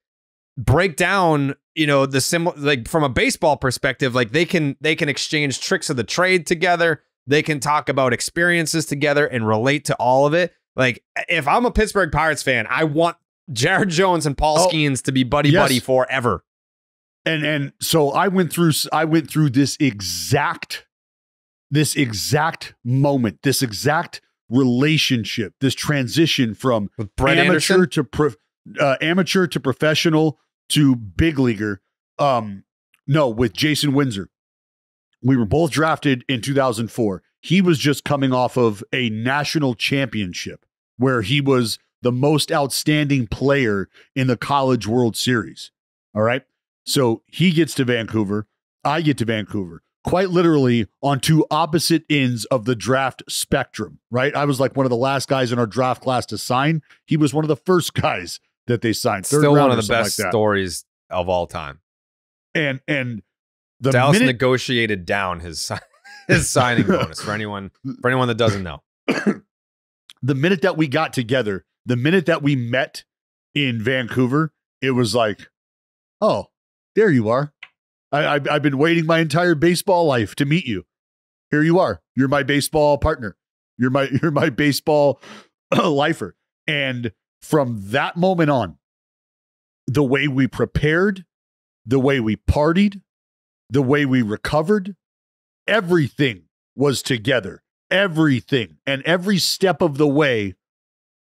break down, like from a baseball perspective, like they can exchange tricks of the trade together. They can talk about experiences together and relate to all of it. Like if I'm a Pittsburgh Pirates fan, I want Gerrit Jones and Paul Skenes to be buddy forever. And so I went through this exact moment, this exact relationship, this transition from amateur to professional to big leaguer. No, with Jason Windsor. We were both drafted in 2004. He was just coming off of a national championship where he was the most outstanding player in the College World Series. All right. So he gets to Vancouver. I get to Vancouver. Quite literally on 2 opposite ends of the draft spectrum, right? I was like one of the last guys in our draft class to sign. He was one of the first guys that they signed. Still one of the best stories of all time. And the Dallas negotiated down his signing bonus for anyone that doesn't know. The minute that we got together, the minute that we met in Vancouver, it was like, oh, There you are. I've been waiting my entire baseball life to meet you. Here you are. You're my baseball partner. You're my baseball lifer. And from that moment on, the way we prepared, the way we partied, the way we recovered, everything was together. Everything. And every step of the way,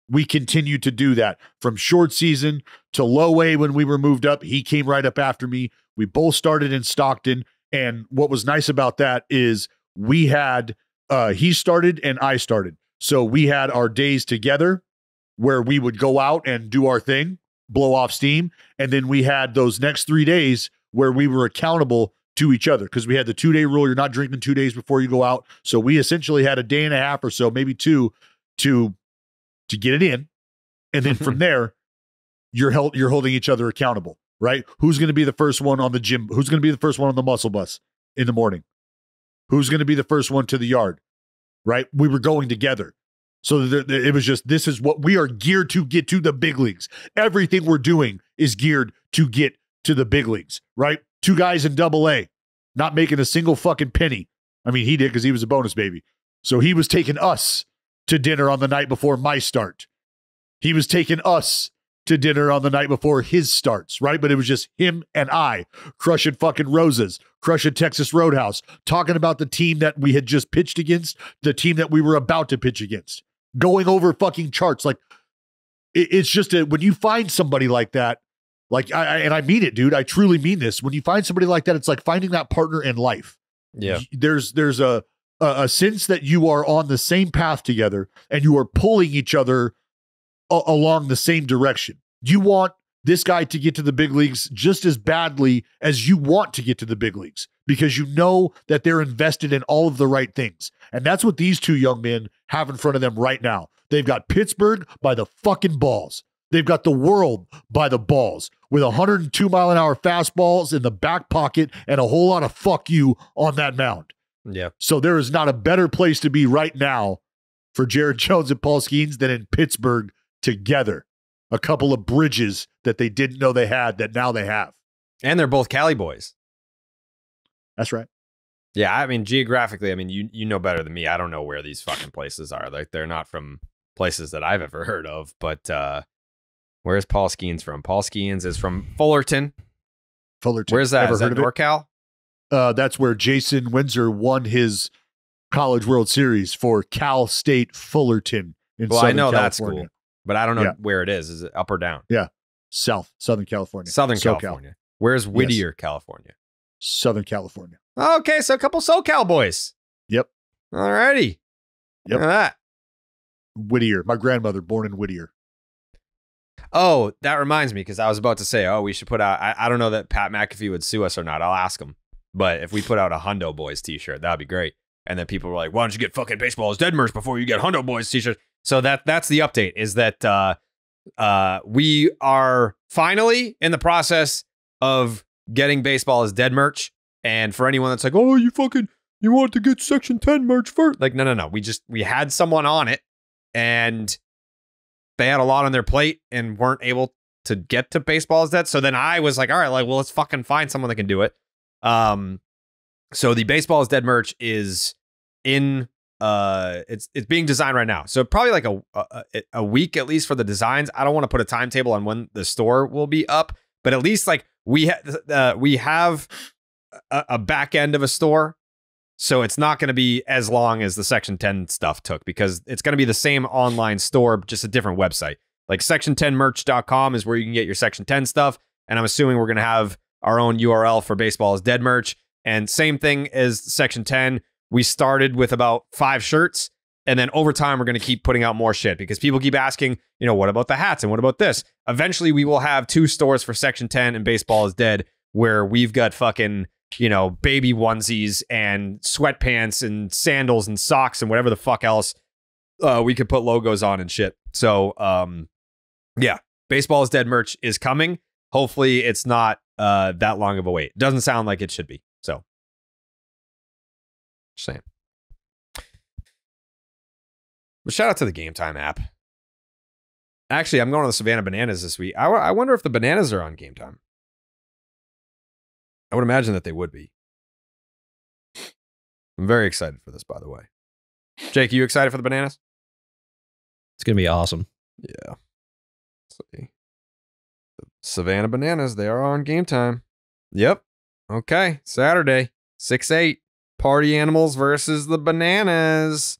we continued to do that. From short season to low A when we were moved up, he came right up after me. We both started in Stockton. And what was nice about that is we had, he started and I started. So we had our days together where we would go out and do our thing, blow off steam. And then we had those next 3 days where we were accountable to each other because we had the 2-day rule. You're not drinking 2 days before you go out. So we essentially had a day and a half or so, maybe two, to get it in. And then from there, you're holding each other accountable, right? Who's going to be the first one on the gym? Who's going to be the first one on the muscle bus in the morning? Who's going to be the first one to the yard, right? We were going together. So it was just, this is what we are geared to get to the big leagues. Everything we're doing is geared to get to the big leagues, right? 2 guys in AA, not making a single fucking penny. I mean, he did because he was a bonus baby. So he was taking us to dinner on the night before my start. He was taking us to dinner on the night before his starts, right? But it was just him and I crushing fucking roses, crushing Texas Roadhouse, talking about the team that we had just pitched against, the team that we were about to pitch against, going over fucking charts. Like, it's just when you find somebody like that, like, I mean it, dude. I truly mean this. When you find somebody like that, it's like finding that partner in life. Yeah. There's a sense that you are on the same path together and you are pulling each other along the same direction. You want this guy to get to the big leagues just as badly as you want to get to the big leagues because you know that they're invested in all of the right things. And that's what these 2 young men have in front of them right now. They've got Pittsburgh by the fucking balls. They've got the world by the balls with 102-mile-an-hour fastballs in the back pocket and a whole lot of fuck you on that mound. Yeah. So there is not a better place to be right now for Gerrit Jones and Paul Skenes than in Pittsburgh together. A couple of bridges that they didn't know they had that now they have. And they're both Cali boys. That's right. Yeah, I mean, geographically, I mean, you know better than me. I don't know where these fucking places are. Like, they're not from places that I've ever heard of. But where's Paul Skenes from? Paul Skenes is from Fullerton. Where's that? Is that NorCal? That's where Jason Windsor won his College World Series for Cal State Fullerton in Southern California. I know that's cool, but I don't know where it is. Is it up or down? Yeah, Southern California. Southern California. Where's Whittier, California? Southern California. Okay, so a couple SoCal boys. Yep. Alrighty. Yep. Look at that. Whittier. My grandmother born in Whittier. Oh, that reminds me, because I was about to say, we should put out, I don't know that Pat McAfee would sue us or not. I'll ask him. But if we put out a Hundo Boys t-shirt, that'd be great. And then people were like, why don't you get fucking Baseball is Dead merch before you get Hundo Boys t-shirt? So that's the update, is that we are finally in the process of getting Baseball is Dead merch. And for anyone that's like, oh, you want to get Section 10 merch first? Like, no. We had someone on it and they had a lot on their plate and weren't able to get to Baseball is Dead. So then I was like, all right, well, let's fucking find someone that can do it. So the Baseball is Dead merch is in, it's being designed right now. So probably like a week at least for the designs. I don't want to put a timetable on when the store will be up, but at least like we have a back end of a store. So it's not going to be as long as the Section 10 stuff took, because it's going to be the same online store, just a different website. Like section10merch.com is where you can get your Section 10 stuff. And I'm assuming we're going to have our own URL for Baseball is Dead merch. And same thing as Section 10. We started with about 5 shirts. And then over time, we're going to keep putting out more shit because people keep asking, what about the hats? And what about this? Eventually, we will have 2 stores for Section 10 and Baseball is Dead, where we've got fucking, baby onesies and sweatpants and sandals and socks and whatever the fuck else we could put logos on and shit. So, yeah, Baseball is Dead merch is coming. Hopefully it's not that long of a wait. Doesn't sound like it should be. So, just saying. But shout out to the Game Time app. Actually, I'm going to the Savannah Bananas this week. I wonder if the Bananas are on Game Time. I would imagine that they would be. I'm very excited for this, by the way. Jake, you excited for the bananas? It's going to be awesome. Yeah. Let's see. The Savannah Bananas, they are on Game Time. Yep. Okay. Saturday, 6-8. Party Animals versus the Bananas.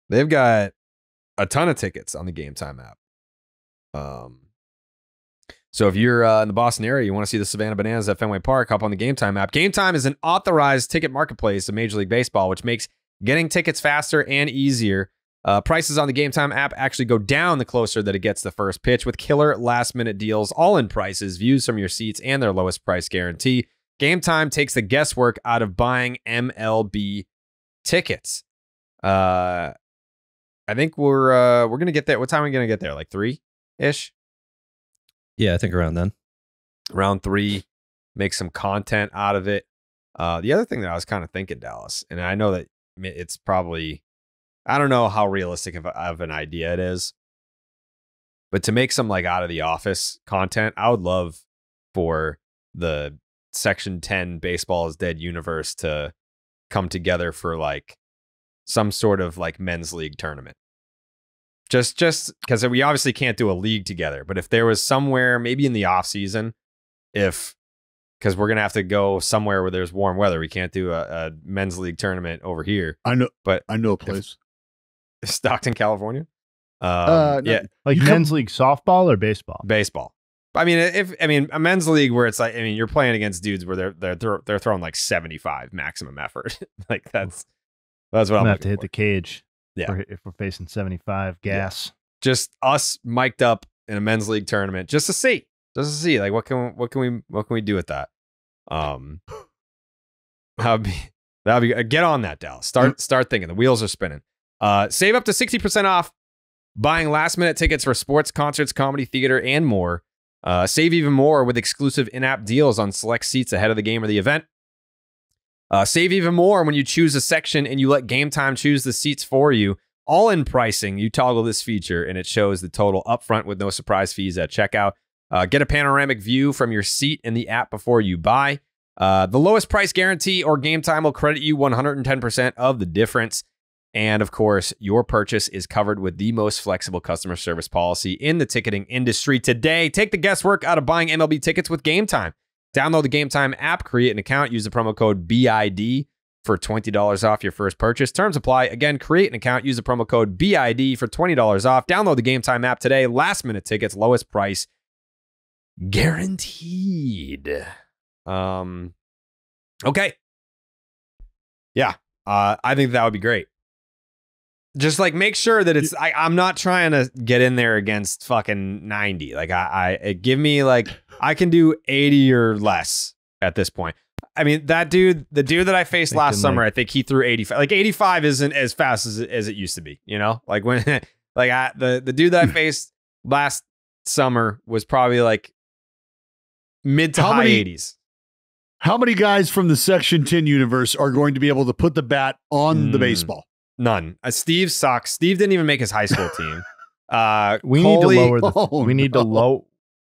They've got a ton of tickets on the Game Time app. So if you're in the Boston area, you want to see the Savannah Bananas at Fenway Park, hop on the Game Time app. Game Time is an authorized ticket marketplace of Major League Baseball, which makes getting tickets faster and easier. Prices on the Game Time app actually go down the closer that it gets the first pitch with killer last-minute deals, all-in prices, views from your seats, and their lowest price guarantee. Game Time takes the guesswork out of buying MLB tickets. I think we're gonna get there. What time are we gonna get there? Like 3-ish? Yeah, I think around then. Around 3. Make some content out of it. The other thing that I was kind of thinking, Dallas, and I know that it's probably, I don't know how realistic of an idea it is, but to make some like out of the office content, I would love for the Section 10 Baseball is Dead universe to come together for like some sort of like men's league tournament. Just because we obviously can't do a league together, but if there was somewhere, maybe in the off season, because we're going to have to go somewhere where there's warm weather. We can't do a men's league tournament over here. I know a place. Stockton, California. Yeah, like men's league softball or baseball. Baseball. I mean, a men's league where it's like, you're playing against dudes where they're throwing like 75 maximum effort. Like that's what I'm have to hit the cage. Yeah, if we're facing 75 gas. Yeah. Just us mic'd up in a men's league tournament, just to see like what can we do with that. That'd be get on that, Dallas. Start thinking. The wheels are spinning. Save up to 60% off buying last minute tickets for sports, concerts, comedy, theater, and more. Save even more with exclusive in-app deals on select seats ahead of the game or the event. Save even more when you choose a section and you let Game Time choose the seats for you. All in pricing, you toggle this feature and it shows the total upfront with no surprise fees at checkout. Get a panoramic view from your seat in the app before you buy. The lowest price guarantee or Game Time will credit you 110% of the difference. And of course, your purchase is covered with the most flexible customer service policy in the ticketing industry today. Take the guesswork out of buying MLB tickets with Game Time. Download the Game Time app, create an account, use the promo code BID for $20 off your first purchase. Terms apply. Again, create an account, use the promo code BID for $20 off. Download the Game Time app today. Last minute tickets, lowest price guaranteed. Okay. Yeah. I think that would be great. Just like make sure that it's, I'm not trying to get in there against fucking 90. Like give me like, I can do 80 or less at this point. I mean, the dude that I faced last summer, I think he threw 85. Like 85 isn't as fast as it used to be, you know? Like when, the dude that I faced last summer was probably like mid to high 80s. How many guys from the Section 10 universe are going to be able to put the bat on the baseball? None. Steve sucks. Steve didn't even make his high school team. We need to lower the. We need to low.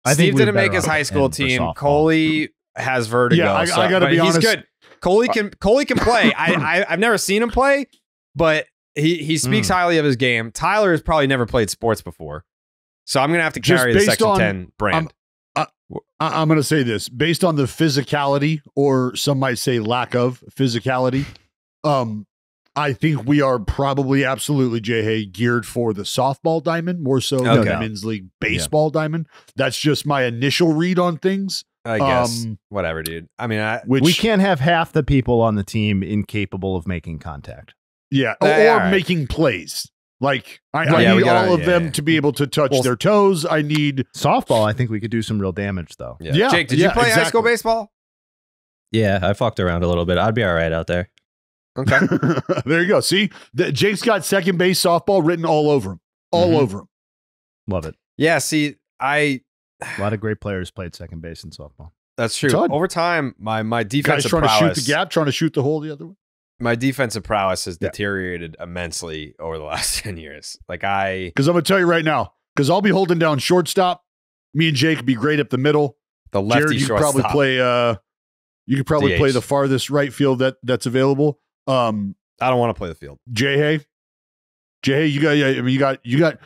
Steve didn't make his high school team. Coley has vertigo. Yeah, I gotta be honest. He's good. Coley can play. I've never seen him play, but he speaks highly of his game. Tyler has probably never played sports before, so I'm gonna have to carry the Section 10 brand. I'm going to say this based on the physicality, or some might say lack of physicality. I think we are probably absolutely, Jayhay, geared for the softball diamond more so than the men's league baseball diamond. That's just my initial read on things. I guess whatever, dude. I mean, we can't have half the people on the team incapable of making contact. Yeah, or making plays. Like I need all of them to be able to touch their toes. I need softball. I think we could do some real damage though. Yeah. Jake, did you play high school baseball? Yeah, I fucked around a little bit. I'd be all right out there. Okay. There you go. See, Jake's got second base softball written all over him. All over him. Love it. Yeah. See, a lot of great players played second base in softball. That's true. Over time, my defensive trying prowess, to shoot the gap, trying to shoot the hole the other way. My defensive prowess has deteriorated immensely over the last 10 years. Because I'm going to tell you right now, because I'll be holding down shortstop. Me and Jake would be great up the middle. The lefty Gerrit, shortstop. Probably play You could probably DH. play the farthest right field that's available. I don't want to play the field. Jayhay, you got.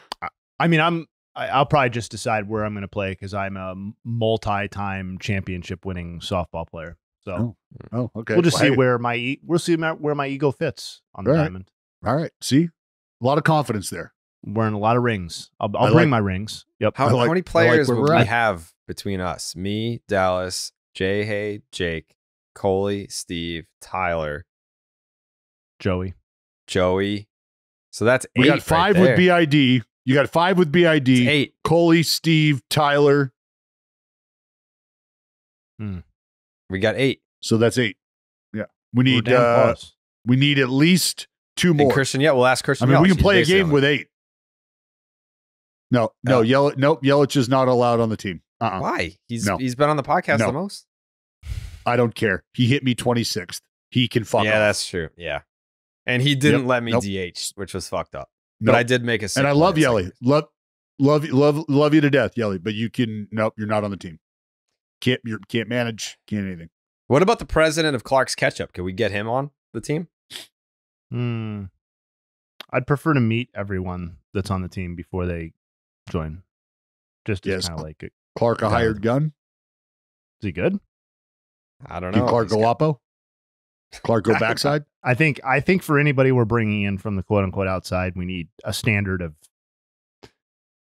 I mean, I'll probably just decide where I'm going to play because I'm a multi-time championship-winning softball player. So, okay. We'll just see where my ego fits on the diamond. All right. See, a lot of confidence there. Wearing a lot of rings. I'll bring my rings. Yep. How many players would we have between us? Me, Dallas, Jayhay, Jake, Coley, Steve, Tyler, Joey. So that's 8. We got 5 with BID. You got 5 with BID. It's 8. Coley, Steve, Tyler. We got 8. So that's 8. Yeah. We need at least 2 more. And Christian, we'll ask Christian. I mean, we can play a game with 8. No. Yelich is not allowed on the team. Why? He's been on the podcast the most. I don't care. He hit me 26th. He can fuck off. Yeah, that's true. Yeah. And he didn't let me DH, which was fucked up. But I did make a and I love Yelly. Love you to death, Yelly. But you can you're not on the team. Can't manage, can't anything. What about the president of Clark's Ketchup? Can we get him on the team? I'd prefer to meet everyone that's on the team before they join. Just kind of like Clark a hired gun. Is he good? I don't know. Can Clark go Oppo? Clark go backside? I think for anybody we're bringing in from the quote unquote outside, we need a standard of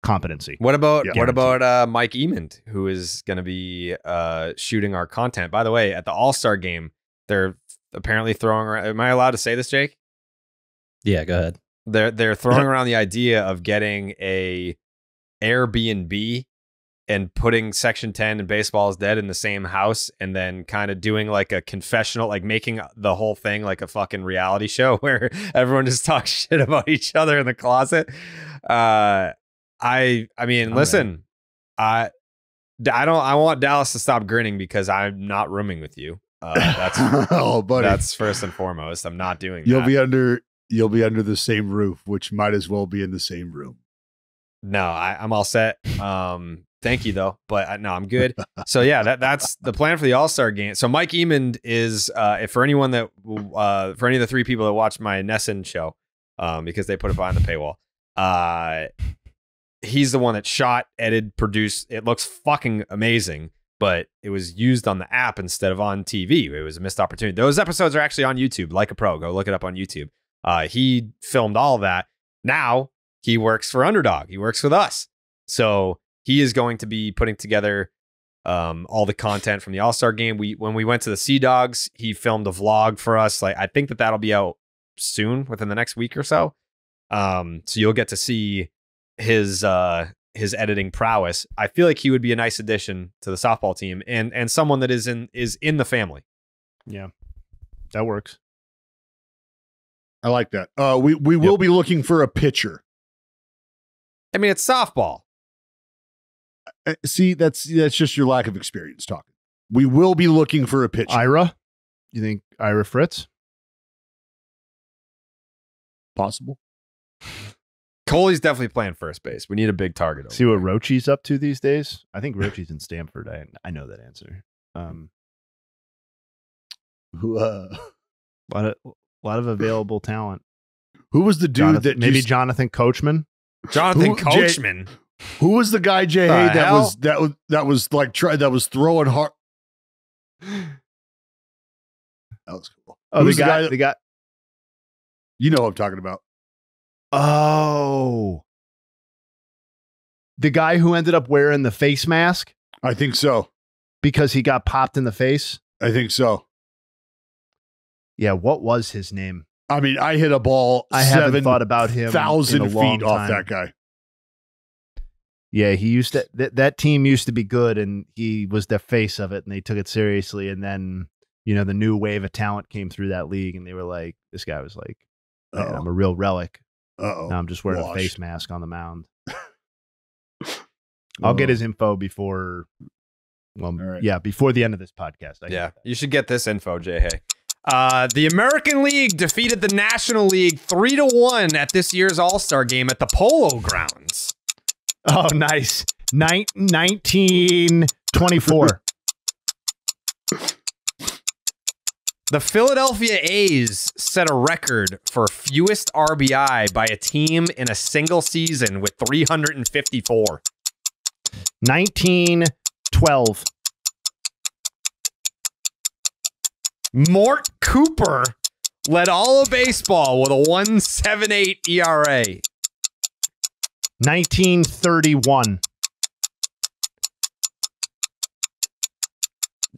competency. What about Mike Emond, who is going to be shooting our content? By the way, at the All-Star game, they're apparently throwing around. Am I allowed to say this, Jake? Yeah, go ahead. They're throwing around the idea of getting a Airbnb and putting Section 10 and Baseball is Dead in the same house, and then kind of doing like a confessional, like making the whole thing like a fucking reality show where everyone just talks shit about each other in the closet. I mean, listen, I want Dallas to stop grinning because I'm not rooming with you. That's buddy. That's first and foremost. I'm not doing You'll that. You'll be under the same roof, which might as well be in the same room. No, I'm all set. Thank you though, but no, I'm good. So yeah, that's the plan for the All-Star game. So Mike Emond is for anyone that for any of the 3 people that watched my Nesson show, because they put it behind the paywall. He's the one that shot, edited, produced. It looks fucking amazing, but it was used on the app instead of on TV. It was a missed opportunity. Those episodes are actually on YouTube, like a pro. Go look it up on YouTube. He filmed all of that. Now he works for Underdog. He works with us. So he is going to be putting together all the content from the All-Star game. When we went to the Sea Dogs, he filmed a vlog for us. Like, I think that'll be out soon, within the next week or so. So you'll get to see his editing prowess. I feel like he would be a nice addition to the softball team and someone that is in the family. Yeah, that works. I like that. We will be looking for a pitcher. I mean, it's softball. See, that's just your lack of experience talking. We will be looking for a pitcher. Ira? You think Ira Fritz? Possible. Coley's definitely playing first base. We need a big target. See what Rochi's up to these days? I think Rochi's in Stanford. I know that answer. A lot of available talent. Who was the dude Jonathan Coachman? Jonathan Coachman. Who was the guy, Jayhay, that was throwing hard? That was cool. Oh, the guy. You know what I'm talking about. Oh, the guy who ended up wearing the face mask? I think so. Because he got popped in the face? I think so. Yeah, what was his name? I mean, I hit a ball. I haven't thought about him 1,000 feet off that guy. Yeah, he used to. That team used to be good, and he was the face of it, and they took it seriously. And then, the new wave of talent came through that league, and they were like, "This guy was like, man, I'm a real relic." Now I'm just wearing a face mask on the mound. I'll get his info before. Well, right. Before the end of this podcast. You should get this info, Jayhay. The American League defeated the National League 3-1 at this year's All-Star game at the Polo Grounds. Oh, nice. 1924. The Philadelphia A's set a record for fewest RBI by a team in a single season with 354. 1912. Mort Cooper led all of baseball with a 1.78 ERA. 1931.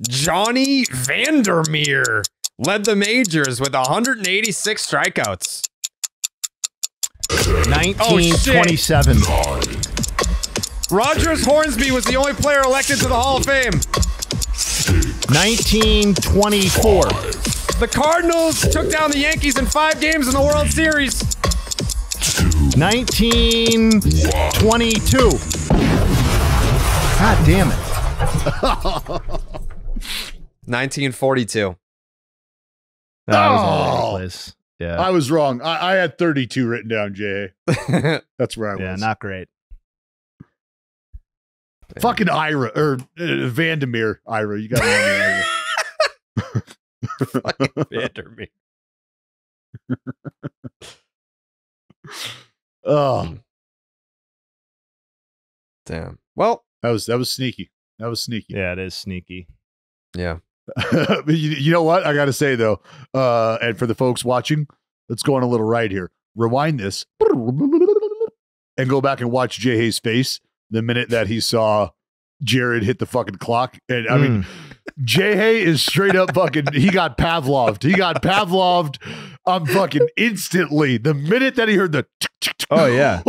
Johnny Vandermeer led the majors with 186 strikeouts. 1927. Rogers Hornsby was the only player elected to the Hall of Fame. 1924. The Cardinals took down the Yankees in 5 games in the World Series. 1922. God damn it. 1942. That was all over the place. Yeah. I was wrong. I had 32 written down, Jay. That's where I was. Yeah, not great. Fucking Ira or Vandermeer. Ira, you got me on Ira. Fucking Vandermeer. Oh, damn. Well, that was sneaky. That was sneaky. Yeah, it is sneaky. Yeah. But you know what? I got to say, though, and for the folks watching, let's go on a little ride here. Rewind this and go back and watch Jayhay's face the minute that he saw Gerrit hit the fucking clock. And I mean, Jayhay is straight up fucking, he got Pavloved. He got Pavloved fucking instantly. The minute that he heard the oh, yeah.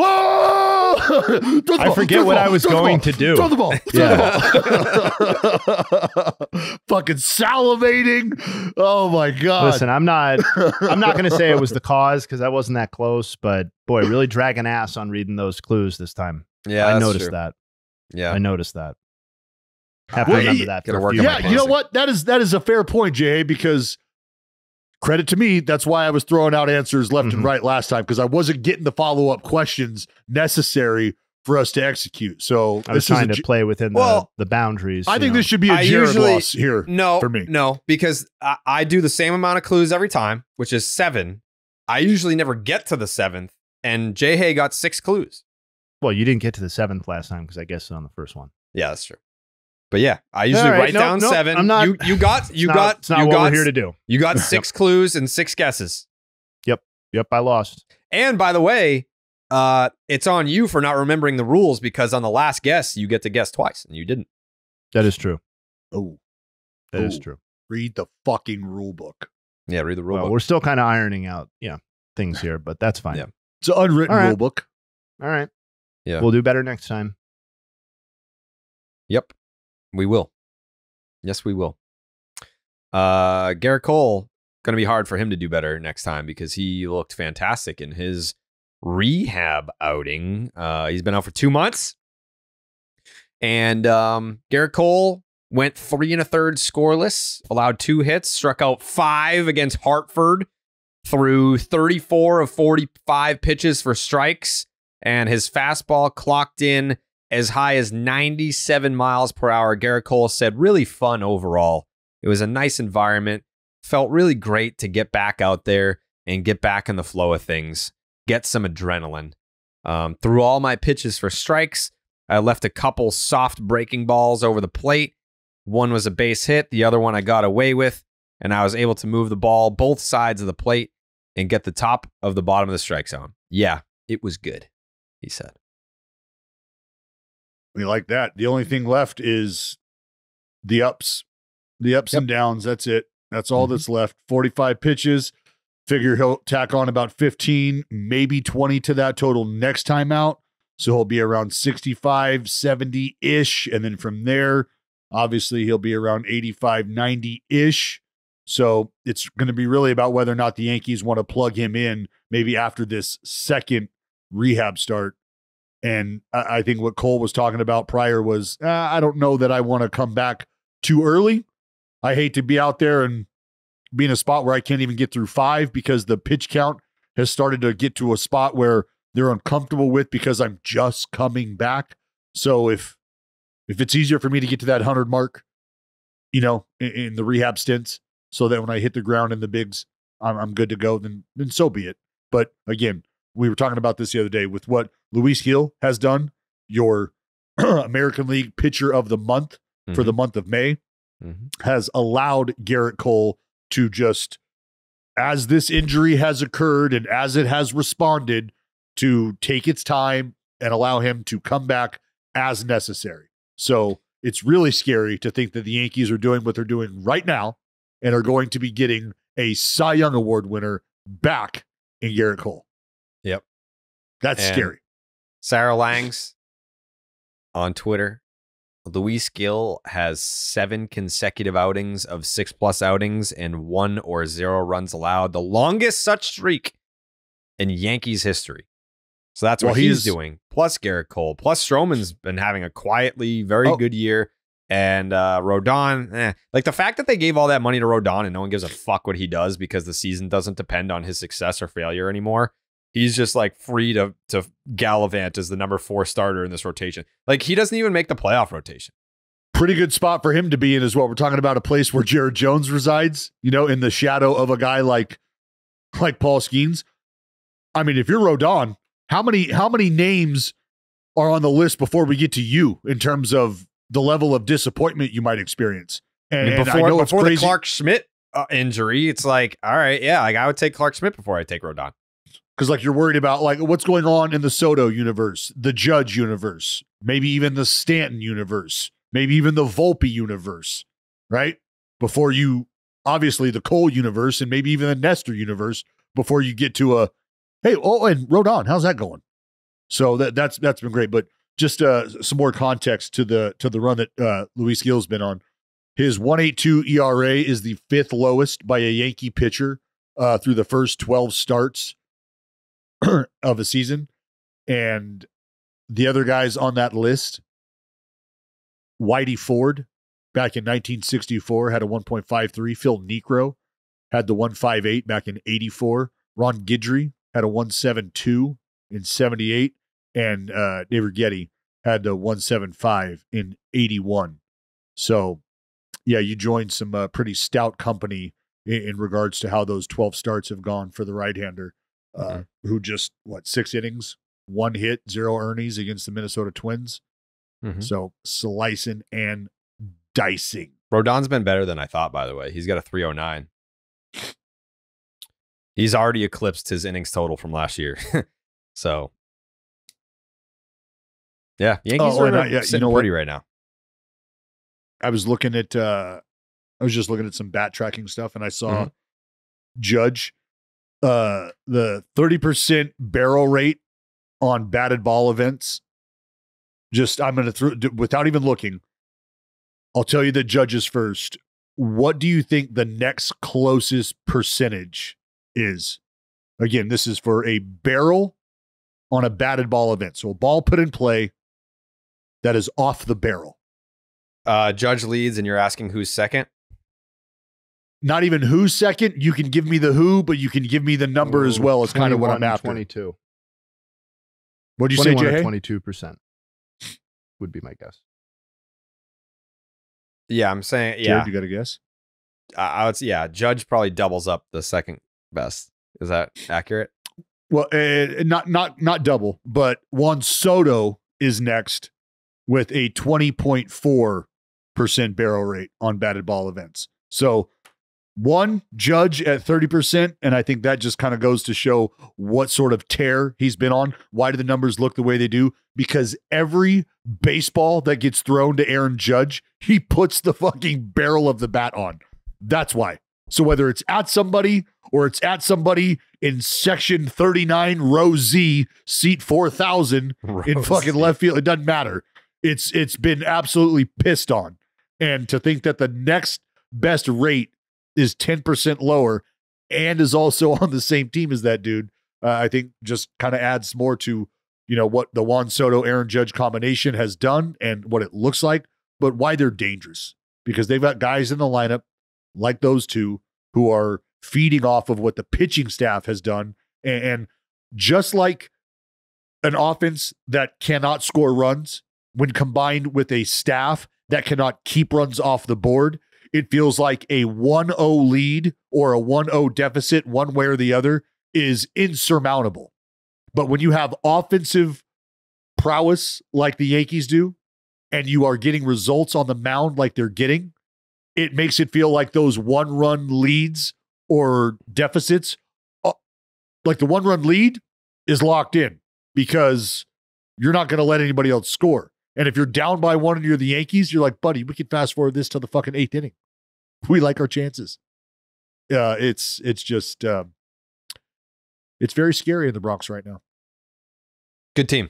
I forget what I was going to do. Throw the ball. Fucking salivating. Oh my God. Listen, I'm not going to say it was the cause because I wasn't that close, but boy, really dragging ass on reading those clues this time. Yeah, I noticed that. Yeah. I noticed that. Have to remember that. Yeah, you know what? That is a fair point, Jay, because credit to me, that's why I was throwing out answers left and right last time, because I wasn't getting the follow-up questions necessary for us to execute. So I was trying to play within the boundaries. I think this should be a Gerrit loss here for me. No, because I do the same amount of clues every time, which is 7. I usually never get to the 7th, and Jayhay got 6 clues. Well, you didn't get to the 7th last time because I guessed it on the first one. Yeah, that's true. But yeah, I usually write down 7. I'm not, you got what we're here to do. You got 6 clues and 6 guesses. Yep, I lost. And by the way, it's on you for not remembering the rules, because on the last guess, you get to guess twice, and you didn't. That is true. Oh, that is true. Read the fucking rule book. Yeah, read the rule book. We're still kind of ironing out, things here, but that's fine. Yeah. It's an unwritten rule book. All right. Yeah. We'll do better next time. Yep. We will. Yes, we will. Gerrit Cole, going to be hard for him to do better next time because he looked fantastic in his rehab outing. He's been out for 2 months. And Gerrit Cole went 3 1/3 scoreless, allowed 2 hits, struck out 5 against Hartford, threw 34 of 45 pitches for strikes, and his fastball clocked in as high as 97 miles per hour. Gerrit Cole said, really fun overall. It was a nice environment. Felt really great to get back out there and get back in the flow of things. Get some adrenaline. Threw all my pitches for strikes. I left a couple soft breaking balls over the plate. One was a base hit. The other one I got away with. And I was able to move the ball both sides of the plate and get the top of the bottom of the strike zone. Yeah, it was good, he said. We like that. The only thing left is the ups and downs. That's it. That's all that's left. 45 pitches. Figure he'll tack on about 15, maybe 20 to that total next time out. So he'll be around 65, 70-ish. And then from there, obviously he'll be around 85, 90-ish. So it's going to be really about whether or not the Yankees want to plug him in maybe after this second rehab start. And I think what Cole was talking about prior was, I don't know that I want to come back too early. I hate to be out there and be in a spot where I can't even get through 5 because the pitch count has started to get to a spot where they're uncomfortable with because I'm just coming back. So if it's easier for me to get to that 100 mark, in the rehab stints, so that when I hit the ground in the bigs, I'm good to go, then so be it. But again, we were talking about this the other day with what Luis Gil has done, your American League Pitcher of the Month for the month of May, has allowed Gerrit Cole to just, as this injury has occurred and as it has responded, to take its time and allow him to come back as necessary. So it's really scary to think that the Yankees are doing what they're doing right now and are going to be getting a Cy Young Award winner back in Gerrit Cole. Yep. That's scary. Sarah Langs on Twitter. Luis Gil has 7 consecutive outings of 6+ outings and 1 or 0 runs allowed, the longest such streak in Yankees history. So that's what he's doing. Plus Gerrit Cole. Plus Stroman's been having a quietly very good year. And Rodon, like the fact that they gave all that money to Rodon and no one gives a fuck what he does because the season doesn't depend on his success or failure anymore. He's just like free to gallivant as the number 4 starter in this rotation. Like he doesn't even make the playoff rotation. Pretty good spot for him to be in as well. We're talking about a place where Jared Jones resides, you know, in the shadow of a guy like Paul Skenes. I mean, if you're Rodon, how many names are on the list before we get to you in terms of the level of disappointment you might experience? And before the Clark Schmidt injury, it's like, all right, yeah, like I would take Clark Schmidt before I take Rodon. Because like you're worried about like what's going on in the Soto universe, the Judge universe, maybe even the Stanton universe, maybe even the Volpe universe, right? Before you, obviously the Cole universe and maybe even the Nestor universe before you get to a, hey, and Rodon, how's that going? So that's been great. But just some more context to the run that Luis Gil's been on. His 1.82 ERA is the 5th lowest by a Yankee pitcher through the first 12 starts of a season. And the other guys on that list, Whitey Ford back in 1964 had a 1.53. Phil Niekro had the 1.58 back in 84. Ron Guidry had a 1.72 in 78. And David Getty had the 1.75 in 81. So yeah, you joined some pretty stout company in regards to how those 12 starts have gone for the right-hander. Who just, 6 innings, 1 hit, 0 earnings against the Minnesota Twins. So slicing and dicing. Rodon's been better than I thought, by the way. He's got a 309. He's already eclipsed his innings total from last year. So, yeah, Yankees are sitting pretty right now. I was looking at, I was just looking at some bat tracking stuff, and I saw Judge. The 30% barrel rate on batted ball events. Just, I'm going to without even looking, I'll tell you the Judges first. What do you think the next closest percentage is? Again, this is for a barrel on a batted ball event. So a ball put in play that is off the barrel. Judge leads, and you're asking who's second? Not even who's second. You can give me the who, but you can give me the number as well. It's kind of what I'm after. 22. What did you say, Jay? 22% would be my guess. Yeah, I'm saying, yeah. Jared, you got a guess? I would say, yeah, Judge probably doubles up the second best. Is that accurate? Well, not double, but Juan Soto is next with a 20.4% barrel rate on batted ball events. So Judge at 30%, and I think that just kind of goes to show what sort of tear he's been on. Why do the numbers look the way they do? Because every baseball that gets thrown to Aaron Judge, he puts the fucking barrel of the bat on. That's why. So whether it's at somebody or it's at somebody in section 39, row Z, seat 4,000 in fucking left field, it doesn't matter. It's been absolutely pissed on. And to think that the next best rate is 10% lower and is also on the same team as that dude, I think just kind of adds more to, you know, what the Juan Soto Aaron Judge combination has done and what it looks like, but why they're dangerous. Because they've got guys in the lineup like those two who are feeding off of what the pitching staff has done. And just like an offense that cannot score runs when combined with a staff that cannot keep runs off the board, it feels like a 1-0 lead or a 1-0 deficit one way or the other is insurmountable. But when you have offensive prowess like the Yankees do, and you are getting results on the mound like they're getting, it makes it feel like those one-run leads or deficits, like the one-run lead is locked in because you're not going to let anybody else score. And if you're down by one and you're the Yankees, you're like, buddy, we can fast forward this to the fucking 8th inning. We like our chances. It's just, it's very scary in the Bronx right now. Good team.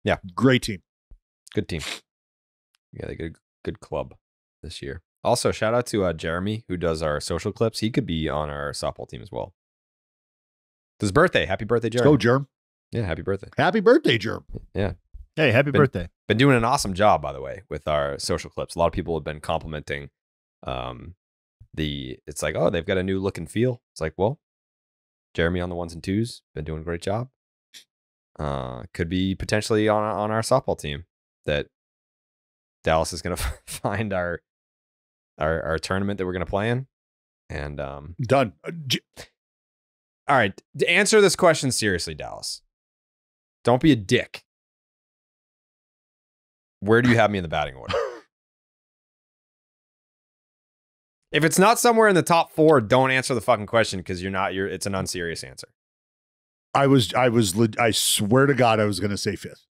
Yeah. Great team. Good team. Yeah, they good club this year. Also, shout out to Jeremy, who does our social clips. He could be on our softball team as well. It's his birthday. Happy birthday, Jeremy. Let's go, Germ. Yeah, happy birthday. Happy birthday, Germ. Yeah. Hey, happy birthday. Been doing an awesome job, by the way, with our social clips. A lot of people have been complimenting it's like, oh, they've got a new look and feel. It's like, well, Jeremy on the 1s and 2s, been doing a great job. Could be potentially on our softball team that Dallas is going to find our tournament that we're going to play in. And done. All right, to answer this question seriously, Dallas, don't be a dick. Where do you have me in the batting order? If it's not somewhere in the top 4, don't answer the fucking question because it's an unserious answer. I swear to God, I was going to say 5th.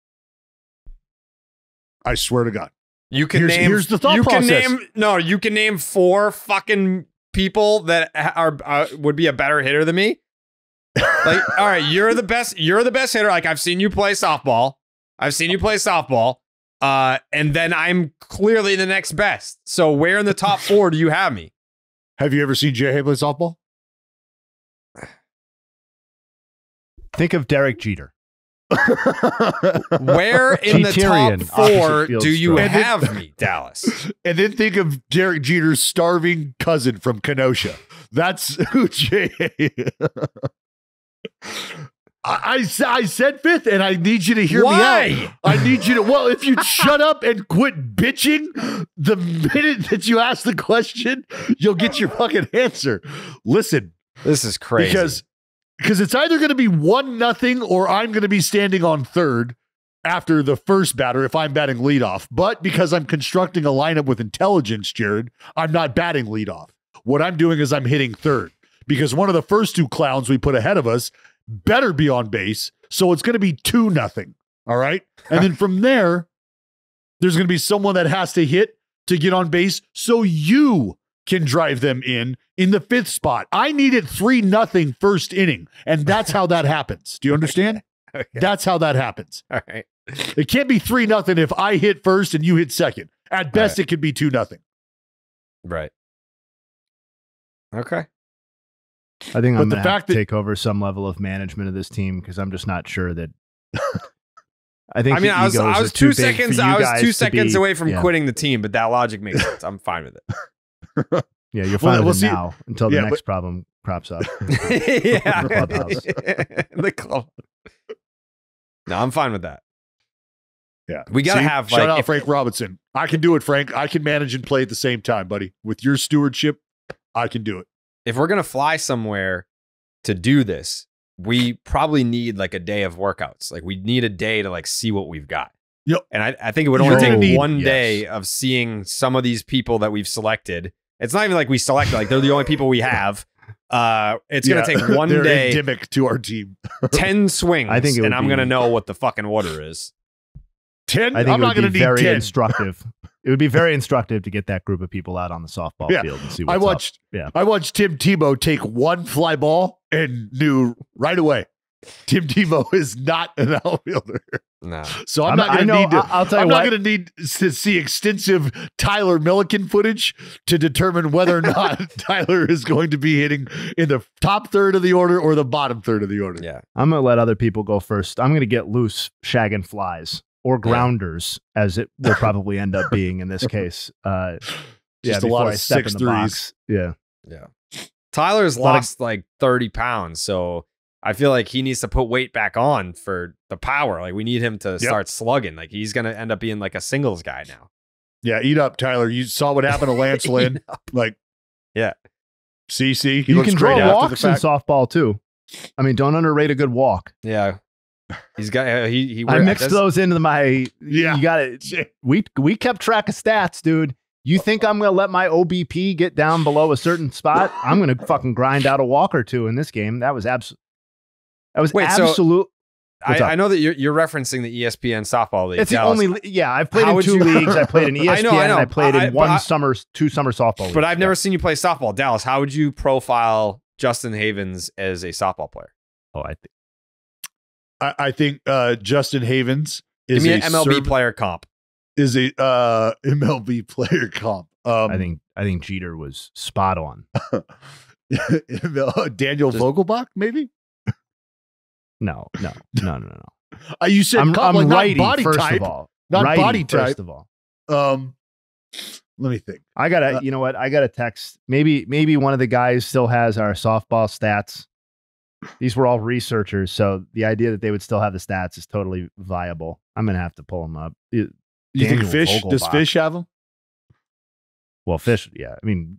I swear to God. You can here's the thought process. You can name 4 fucking people that are would be a better hitter than me. Like, all right, you're the best hitter. Like, I've seen you play softball. And then I'm clearly the next best. So where in the top 4 do you have me? Have you ever seen Jayhay play softball? Think of Derek Jeter. Where in the top 4 do you have me, Dallas? And then think of Derek Jeter's starving cousin from Kenosha. That's who Jayhay. I said 5th, and I need you to hear me out. I need you to, well, if you'd shut up and quit bitching the minute that you ask the question, you'll get your fucking answer. Listen. This is crazy. Because it's either going to be 1-0 or I'm going to be standing on third after the first batter if I'm batting leadoff. But because I'm constructing a lineup with intelligence, Jared, I'm not batting leadoff. What I'm doing is I'm hitting third because one of the first 2 clowns we put ahead of us better be on base. So it's going to be 2-0. All right. And then from there's going to be someone that has to hit to get on base. So you can drive them in the 5th spot. I needed 3-0 first inning. And that's how that happens. Do you understand? Okay. That's how that happens. All right. It can't be 3-0 if I hit first and you hit second. At best, It could be 2-0. Right. Okay. I think I'm going to have to take over some level of management of this team because I'm just not sure that. I was 2 seconds. I was 2 seconds away from quitting the team, but that logic makes sense. I'm fine with it. Yeah, you're fine with it now until the next problem crops up. Yeah, the club. No, I'm fine with that. Yeah, we gotta have shout out Frank Robinson. I can do it, Frank. I can manage and play at the same time, buddy. With your stewardship, I can do it. If we're going to fly somewhere to do this, we probably need like a day of workouts. Like we need a day to like see what we've got. Yep. And I think it would only take one day of seeing some of these people that we've selected. It's not even like we selected, like they're the only people we have. It's going to take one day. Endemic to our team. 10 swings. I think I'm going to know what the fucking order is. 10? I think I'm not going to need very 10. Instructive. It would be very instructive to get that group of people out on the softball field and see what's up. I watched Tim Tebow take one fly ball and knew right away Tim Tebow is not an outfielder. No. So I'm not going to need to. I'm not going to need to see extensive Tyler Milliken footage to determine whether or not Tyler is going to be hitting in the top third of the order or the bottom third of the order. Yeah. I'm going to let other people go first. I'm going to get loose shagging flies or grounders, as it will probably end up being in this case. Just a lot of 6'3s. Yeah. Yeah. Tyler's lost like 30 pounds, so I feel like he needs to put weight back on for the power. Like we need him to start slugging. Like he's going to end up being like a singles guy now. Yeah, eat up, Tyler. You saw what happened to Lance Lynn. Like, yeah. See, you can draw walks in softball too. I mean, don't underrate a good walk. Yeah. He's got he I mixed those into my you got it. We kept track of stats, dude. You think I'm going to let my OBP get down below a certain spot? I'm going to fucking grind out a walk or two in this game. That was absolute. So I know that you're referencing the ESPN softball league. It's Dallas. The only. Yeah, I've played in 2 leagues. I played in ESPN. I know. And I played in 2 summer softball leagues. But I've never seen you play softball. Dallas, how would you profile Justin Havens as a softball player? Oh, I think Justin Havens is give me an MLB player comp. Is a MLB player comp. I think Jeter was spot on. Daniel Vogelbach, maybe. No. You said I'm righty, not body first type. Of all. Not righty, body type. First of all. Let me think. I gotta, you know what? I gotta text. Maybe one of the guys still has our softball stats. These were all researchers, so the idea that they would still have the stats is totally viable. I'm gonna have to pull them up. You think Fish? Does Fish have them? Well, Fish, yeah. I mean,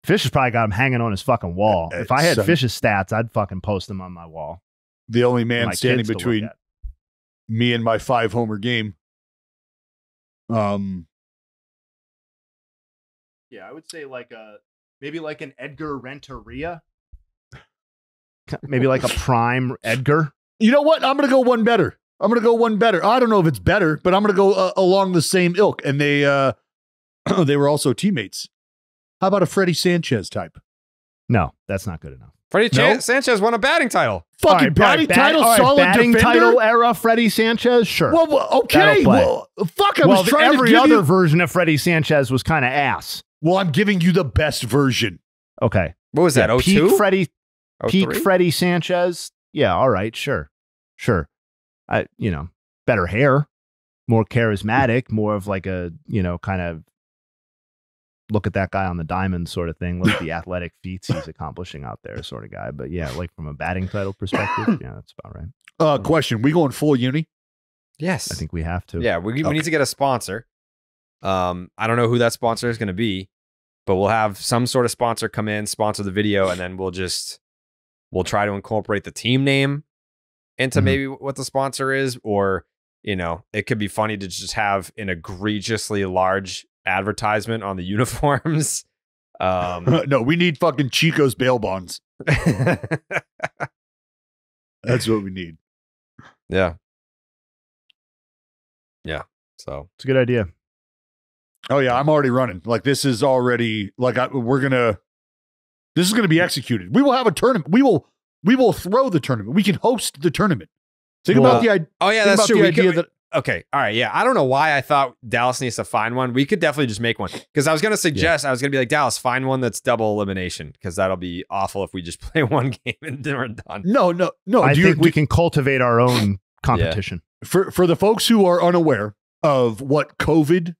Fish has probably got him hanging on his fucking wall. If I had Fish's stats, I'd fucking post them on my wall. The only man standing between me and my 5-homer game. Yeah, I would say maybe like an Edgar Renteria. Maybe like a prime Edgar. You know what? I'm going to go one better. I don't know if it's better, but I'm going to go along the same ilk. And they were also teammates. How about a Freddie Sanchez type? No, that's not good enough. Freddie Sanchez won a batting title. Fucking batting title, solid batting defender. Title era Freddie Sanchez, sure. Well, okay. Well, fuck. I was trying every other version of Freddie Sanchez was kind of ass. Well, I'm giving you the best version. Okay. What was that? 02? Peak Freddie Sanchez. Yeah. All right. Sure. Better hair, more charismatic, more of like a, kind of look at that guy on the diamond sort of thing. Look at the athletic feats he's accomplishing out there sort of guy. But yeah, like from a batting title perspective, yeah, that's about right. Question. We going full uni? Yes. I think we have to. Yeah. We need to get a sponsor. I don't know who that sponsor is going to be, but we'll have some sort of sponsor come in, sponsor the video, and then we'll try to incorporate the team name into maybe what the sponsor is, or, it could be funny to just have an egregiously large advertisement on the uniforms. No, we need fucking Chico's bail bonds. That's what we need. Yeah. Yeah. So it's a good idea. Oh yeah, I'm already running. Like this is already like this is going to be executed. We will have a tournament. We will throw the tournament. We can host the tournament. Think about the idea. Oh yeah, that's true. Okay. All right. Yeah. I don't know why I thought Dallas needs to find one. We could definitely just make one. Because I was going to suggest, I was going to be like, Dallas, find one that's double elimination. Because that'll be awful if we just play one game and then we're done. No. I think we can cultivate our own competition. Yeah. For the folks who are unaware of what COVID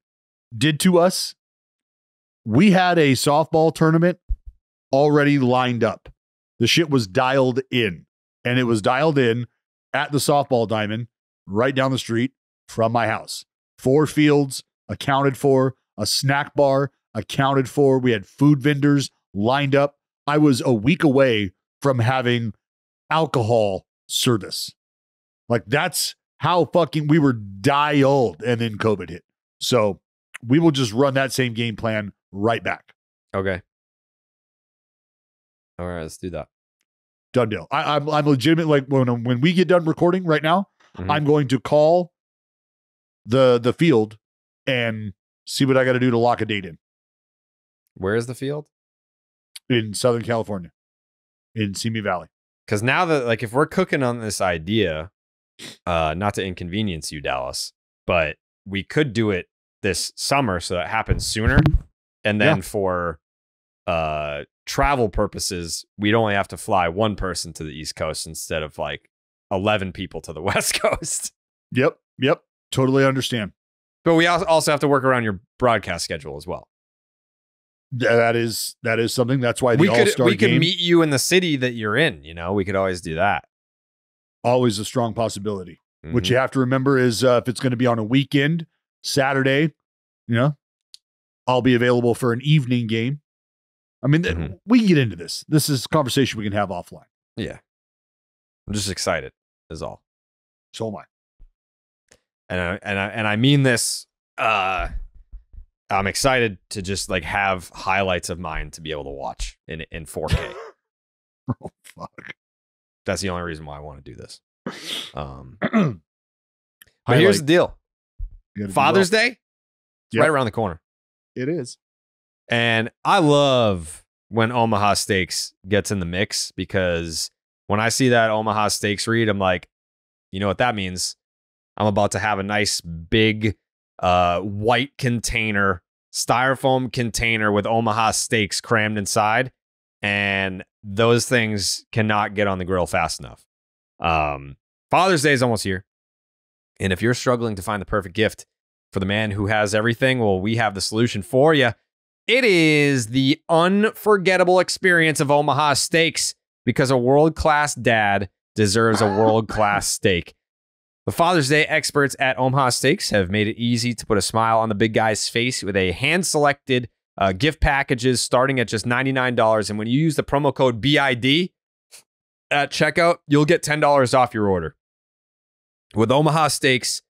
did to us, we had a softball tournament already lined up. The shit was dialed in. And it was dialed in at the softball diamond right down the street from my house. 4 fields accounted for, a snack bar accounted for. We had food vendors lined up. I was a week away from having alcohol service. Like that's how fucking we were dialed, and then COVID hit. So we will just run that same game plan right back. Okay. All right, let's do that. Done deal. I'm legitimate. Like when we get done recording right now, I'm going to call the field and see what I got to do to lock a date in. Where is the field? In Southern California, in Simi Valley. Because now that, like, if we're cooking on this idea, not to inconvenience you, Dallas, but we could do it this summer so that happens sooner. And then for travel purposes, we'd only have to fly one person to the East Coast instead of like 11 people to the West Coast. Yep. Totally understand. But we also have to work around your broadcast schedule as well. That is something. That's why the All-Star we could game, meet you in the city that you're in. We could always do that. Always a strong possibility. What you have to remember is if it's going to be on a weekend, Saturday, I'll be available for an evening game. I mean, we can get into this. This is a conversation we can have offline. Yeah. I'm just excited is all. So am I. And I mean this, I'm excited to just like have highlights of mine to be able to watch in 4K. Oh, fuck. That's the only reason why I want to do this. But here's the deal. Father's Day, it's right around the corner. It is. And I love when Omaha Steaks gets in the mix, because when I see that Omaha Steaks read, I'm like, you know what that means? I'm about to have a nice big white container, styrofoam container with Omaha Steaks crammed inside. And those things cannot get on the grill fast enough. Father's Day is almost here. And if you're struggling to find the perfect gift for the man who has everything, well, we have the solution for you. It is the unforgettable experience of Omaha Steaks, because a world-class dad deserves a world-class steak. The Father's Day experts at Omaha Steaks have made it easy to put a smile on the big guy's face with a hand-selected gift packages starting at just $99. And when you use the promo code BID at checkout, you'll get $10 off your order. With Omaha Steaks,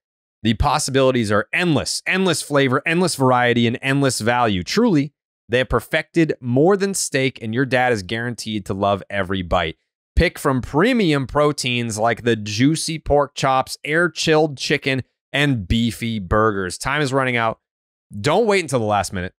the possibilities are endless. Endless flavor, endless variety, and endless value. Truly, they have perfected more than steak, and your dad is guaranteed to love every bite. Pick from premium proteins like the juicy pork chops, air-chilled chicken, and beefy burgers. Time is running out. Don't wait until the last minute.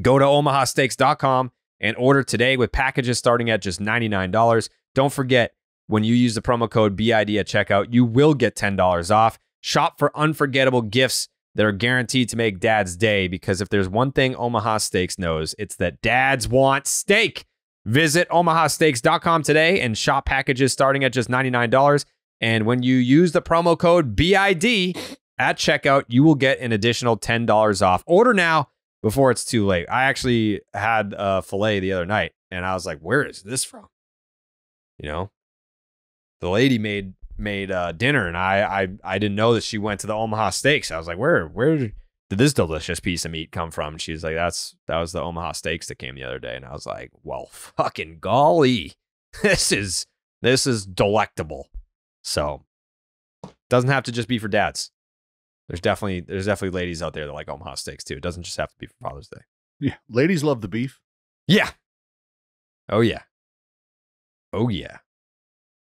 Go to omahasteaks.com and order today with packages starting at just $99. Don't forget, when you use the promo code BID at checkout, you will get $10 off. Shop for unforgettable gifts that are guaranteed to make Dad's day, because if there's one thing Omaha Steaks knows, it's that dads want steak. Visit omahasteaks.com today and shop packages starting at just $99. And when you use the promo code BID at checkout, you will get an additional $10 off. Order now before it's too late. I actually had a filet the other night, and I was like, where is this from? You know, the lady made dinner, and I didn't know that she went to the Omaha Steaks. I was like, where did this delicious piece of meat come from? And she's like, that was the Omaha Steaks that came the other day. And I was like, well, fucking golly, this is delectable. So doesn't have to just be for dads. There's definitely ladies out there that like Omaha Steaks too. It doesn't just have to be for Father's Day. Yeah, ladies love the beef. Yeah. Oh yeah. Oh yeah.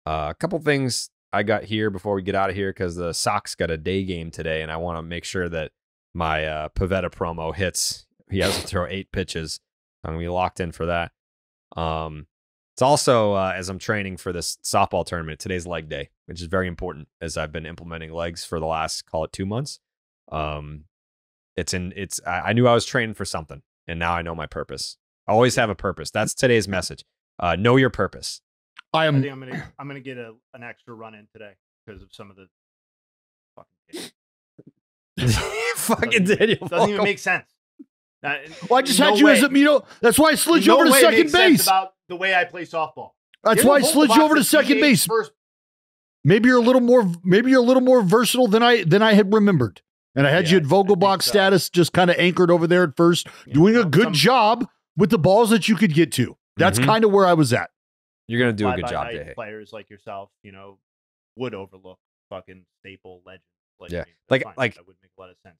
A couple things I got here before we get out of here, because the Sox got a day game today, and I want to make sure that my Pavetta promo hits. He has to throw 8 pitches. I'm going to be locked in for that. It's also, as I'm training for this softball tournament, today's leg day, which is very important, as I've been implementing legs for the last, call it 2 months. I knew I was training for something, and now I know my purpose. I always have a purpose. That's today's message. Know your purpose. I think I'm gonna get an extra run in today because of some of the fucking Daniel. Doesn't even make sense. Well, I just had you as a, that's why I slid you over to second base. About the way I play softball. That's why I slid you over to second base. Maybe you're a little more versatile than I had remembered. And I had you at Vogelbach status, just kind of anchored over there at first, doing a good job with the balls that you could get to. That's kind of where I was at. You're going to do a good job, Jayhay. Players like yourself, would overlook fucking staple legends. Like, yeah. That would make a lot of sense.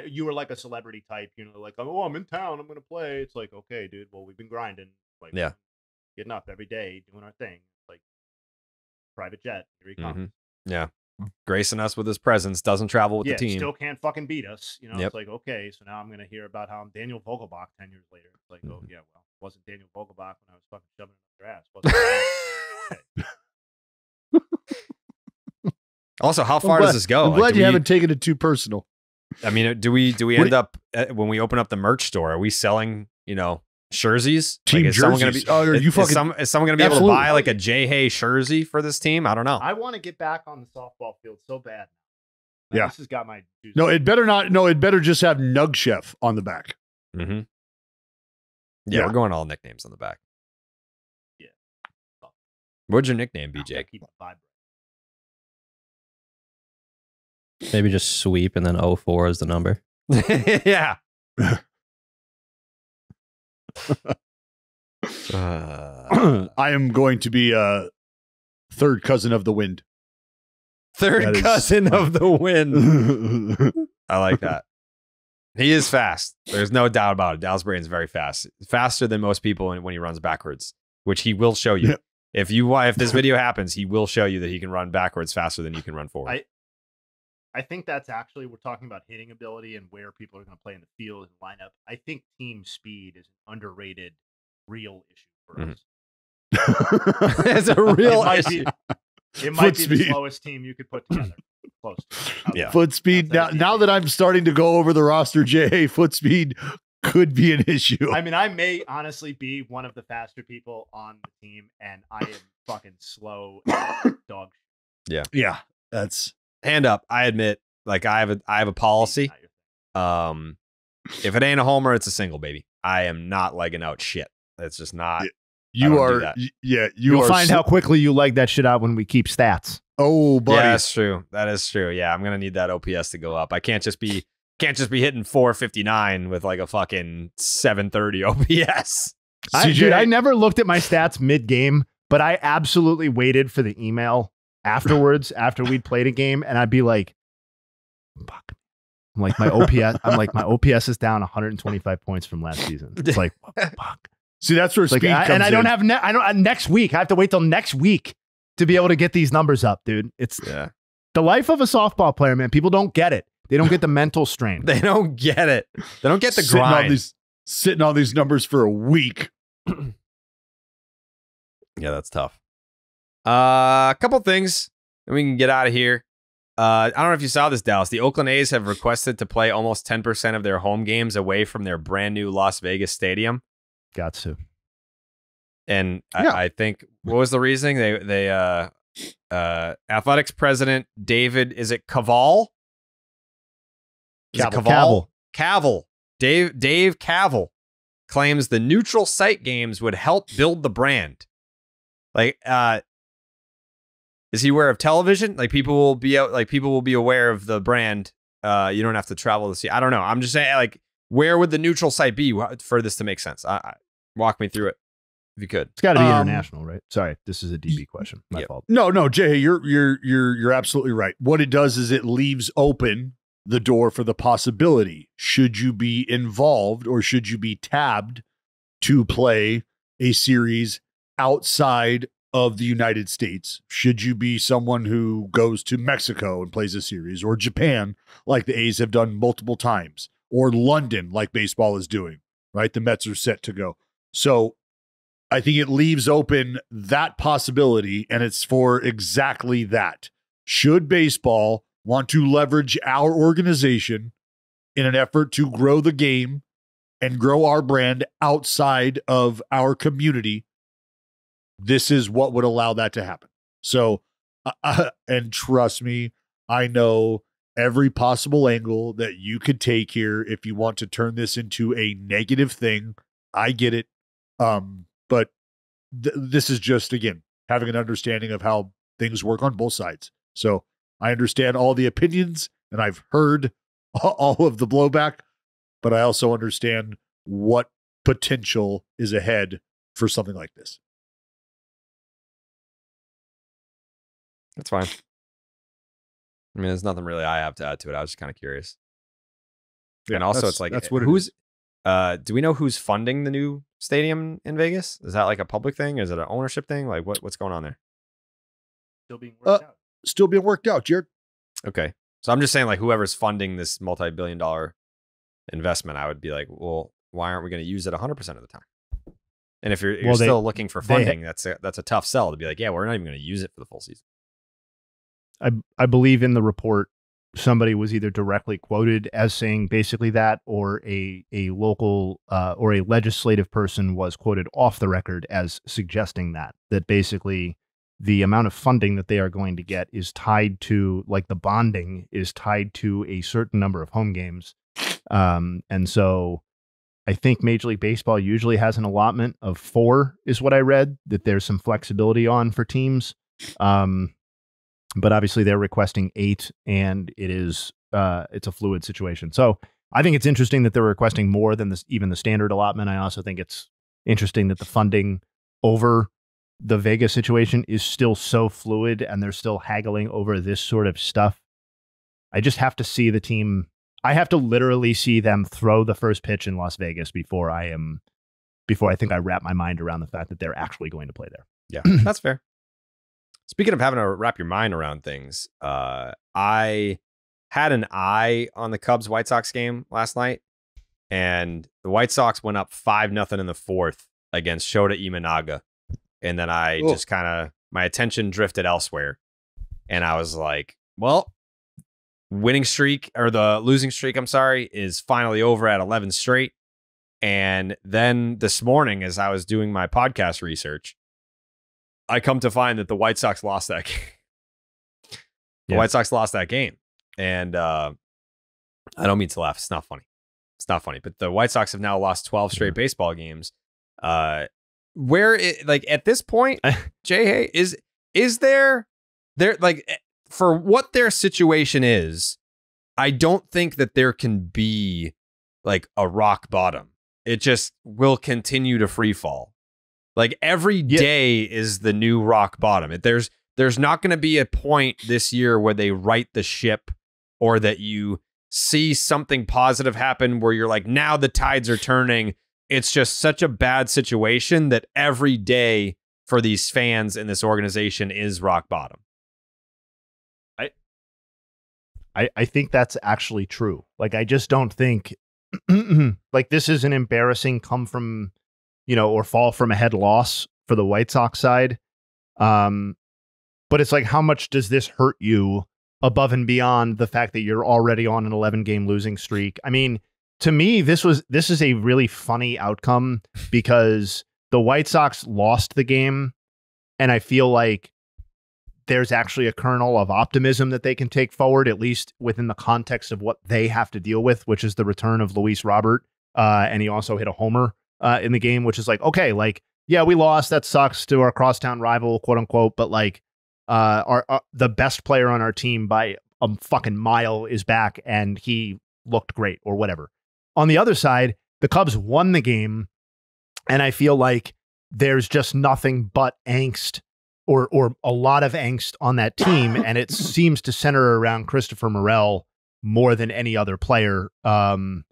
You were like a celebrity type, like, oh, I'm in town, I'm going to play. It's like, okay, dude, well, we've been grinding. Like, getting up every day, doing our thing. Like, private jet, here he comes. Yeah. Gracing us with his presence, doesn't travel with the team. Still can't fucking beat us. It's like, okay, so now I'm going to hear about how I'm Daniel Vogelbach 10 years later. It's like, oh, yeah, well, it wasn't Daniel Vogelbach when I was fucking shoving it up their ass. Also, how far does this go? I'm glad you haven't taken it too personal. I mean, do we end up, when we open up the merch store, are we selling, jerseys? Team jerseys. Is someone going to be able to buy like a Jayhay jersey for this team? I don't know. I want to get back on the softball field so bad. Yeah. This has got my juice. No, it better not. No, it better just have Nug Chef on the back. Mm-hmm. Yeah, we're going all nicknames on the back. Yeah. What's your nickname, BJ? Maybe just sweep and then 04 is the number. Yeah. I am going to be a third cousin of the wind. Third cousin of the wind. I like that. He is fast. There's no doubt about it. Dallas Braden's very fast. Faster than most people when he runs backwards, which he will show you. If this video happens, he will show you that he can run backwards faster than you can run forward. I think that's actually, we're talking about hitting ability and where people are going to play in the field and lineup. I think team speed is an underrated real issue for us. It's a real issue. It might be the slowest team you could put together. Close. Yeah. Foot speed. Now that I'm starting to go over the roster, Jay, foot speed could be an issue. I mean, I may honestly be one of the faster people on the team, and I am fucking slow dog. Yeah. Yeah. That's hand up. I admit, like I have a policy. If it ain't a homer, it's a single, baby. I am not legging out shit. It's just not. You'll find how quickly you leg that shit out when we keep stats. Oh, buddy. Yeah, that's true. That is true. Yeah, I'm gonna need that OPS to go up. I can't just be hitting 459 with like a fucking 730 OPS. Dude, I never looked at my stats mid-game, but I absolutely waited for the email afterwards after we'd played a game, and I'd be like, fuck. I'm like, my OPS is down 125 points from last season. It's like, fuck. See, that's where speed comes in. And I don't have next week. I have to wait till next week to be able to get these numbers up, dude. It's the life of a softball player, man. People don't get it. They don't get the mental strain. They don't get it. They don't get the grind. Sitting on these numbers for a week. Yeah, that's tough. A couple things, and we can get out of here. I don't know if you saw this, Dallas. The Oakland A's have requested to play almost 10% of their home games away from their brand new Las Vegas stadium. Got to. And I think, what was the reasoning? They Athletics president David, is it Caval? Cavill. Dave Cavill claims the neutral site games would help build the brand. Like, is he aware of television? Like, people will be aware of the brand. You don't have to travel to see. I don't know. I'm just saying, like, where would the neutral site be for this to make sense? Walk me through it if you could. It's got to be international, right? Sorry, this is a DB question. My fault. No, Jay, you're absolutely right. What it does is it leaves open the door for the possibility. Should you be involved or should you be tabbed to play a series outside of the United States? Should you be someone who goes to Mexico and plays a series, or Japan, like the A's have done multiple times, or London, like baseball is doing, right? The Mets are set to go. So I think it leaves open that possibility, and it's for exactly that. Should baseball want to leverage our organization in an effort to grow the game and grow our brand outside of our community, this is what would allow that to happen. So, and trust me, I know every possible angle that you could take here if you want to turn this into a negative thing. I get it. But this is just, again, having an understanding of how things work on both sides. So I understand all the opinions and I've heard all of the blowback, but I also understand what potential is ahead for something like this. That's fine. I mean, there's nothing really I have to add to it. I was just kind of curious. Yeah, and also, it's like, that's what who's, do we know who's funding the new stadium in Vegas? Is that like a public thing? Is it an ownership thing? Like, what's going on there? Still being worked out. Still being worked out, Jared. Okay. So I'm just saying, like, whoever's funding this multi-billion-dollar investment, I would be like, well, why aren't we going to use it 100% of the time? And if you're still looking for funding, that's a tough sell to be like, yeah, we're not even going to use it for the full season. I believe in the report, somebody was either directly quoted as saying basically that, or a local or a legislative person was quoted off the record as suggesting that basically the amount of funding that they are going to get is tied to, like, the bonding is tied to a certain number of home games. And so I think Major League Baseball usually has an allotment of 4 is what I read, that there's some flexibility on for teams. But obviously they're requesting 8, and it is it's a fluid situation. So I think it's interesting that they're requesting more than even the standard allotment. I also think it's interesting that the funding over the Vegas situation is still so fluid and they're still haggling over this sort of stuff. I just have to see the team. I have to literally see them throw the first pitch in Las Vegas before I think I wrap my mind around the fact that they're actually going to play there. Yeah, that's fair. Speaking of having to wrap your mind around things, I had an eye on the Cubs White Sox game last night, and the White Sox went up 5-0 in the fourth against Shota Imanaga. And then just kind of, my attention drifted elsewhere. And I was like, well, winning streak, or the losing streak, I'm sorry, is finally over at 11 straight. And then this morning, as I was doing my podcast research, I come to find that the White Sox lost that game. White Sox lost that game. And I don't mean to laugh. It's not funny. It's not funny. But the White Sox have now lost 12 straight baseball games. Where it, like at this point, Jayhay, is there like, for what their situation is, I don't think that there can be like a rock bottom. It just will continue to free fall. Like every day is the new rock bottom. There's not going to be a point this year where they right the ship, or that you see something positive happen where you're like, now the tides are turning. It's just such a bad situation that every day for these fans in this organization is rock bottom. I think that's actually true. Like, I just don't think like this is an embarrassing come from, or fall from ahead loss for the White Sox side. But it's like, how much does this hurt you above and beyond the fact that you're already on an 11-game losing streak? I mean, to me, this is a really funny outcome because the White Sox lost the game, and I feel like there's actually a kernel of optimism that they can take forward, at least within the context of what they have to deal with, which is the return of Luis Robert. And he also hit a homer in the game, which is like, okay, like, yeah, we lost. That sucks to our crosstown rival, quote unquote. But like, the best player on our team by a fucking mile is back, and he looked great, or whatever. On the other side, the Cubs won the game, and I feel like there's just nothing but angst, or a lot of angst on that team, and it seems to center around Christopher Morel more than any other player. And